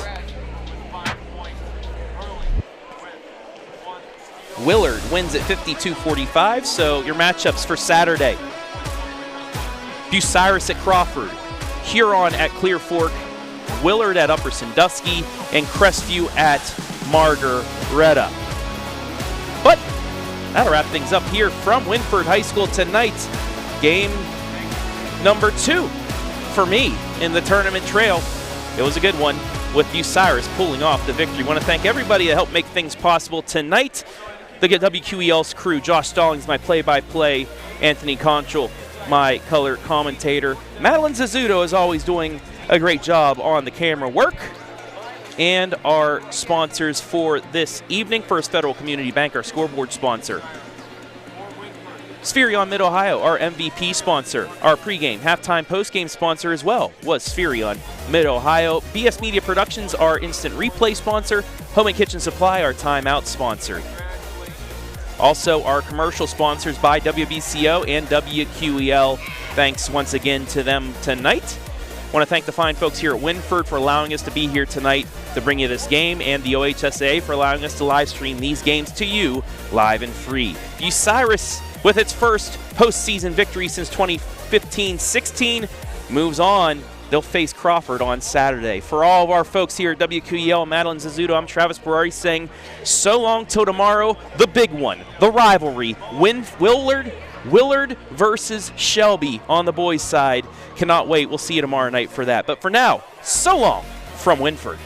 Willard wins at 52-45, so your matchups for Saturday. Bucyrus at Crawford, Huron at Clear Fork, Willard at Upper Sandusky, and Crestview at Margaretta. But that'll wrap things up here from Wynford High School tonight. Game number 2 for me in the tournament trail. It was a good one with Bucyrus pulling off the victory. I want to thank everybody that helped make things possible tonight. The WQEL's crew, Josh Stallings, my play-by-play, Anthony Conchel, my color commentator. Madeline Zazzuto is always doing a great job on the camera work. And our sponsors for this evening, First Federal Community Bank, our scoreboard sponsor. SPHERION Mid-Ohio, our MVP sponsor. Our pregame, halftime, postgame sponsor as well was SPHERION Mid-Ohio. BS Media Productions, our instant replay sponsor. Home and Kitchen Supply, our timeout sponsor. Also, our commercial sponsors by WBCO and WQEL. Thanks once again to them tonight. I want to thank the fine folks here at Wynford for allowing us to be here tonight to bring you this game, and the OHSAA for allowing us to live stream these games to you live and free. Bucyrus, with its first postseason victory since 2015-16, moves on. They'll face Crawford on Saturday. For all of our folks here at WQEL, Madeline Zazzuto, I'm Travis Berari saying so long till tomorrow. The big one, the rivalry, Willard versus Shelby on the boys' side. Cannot wait. We'll see you tomorrow night for that. But for now, so long from Wynford.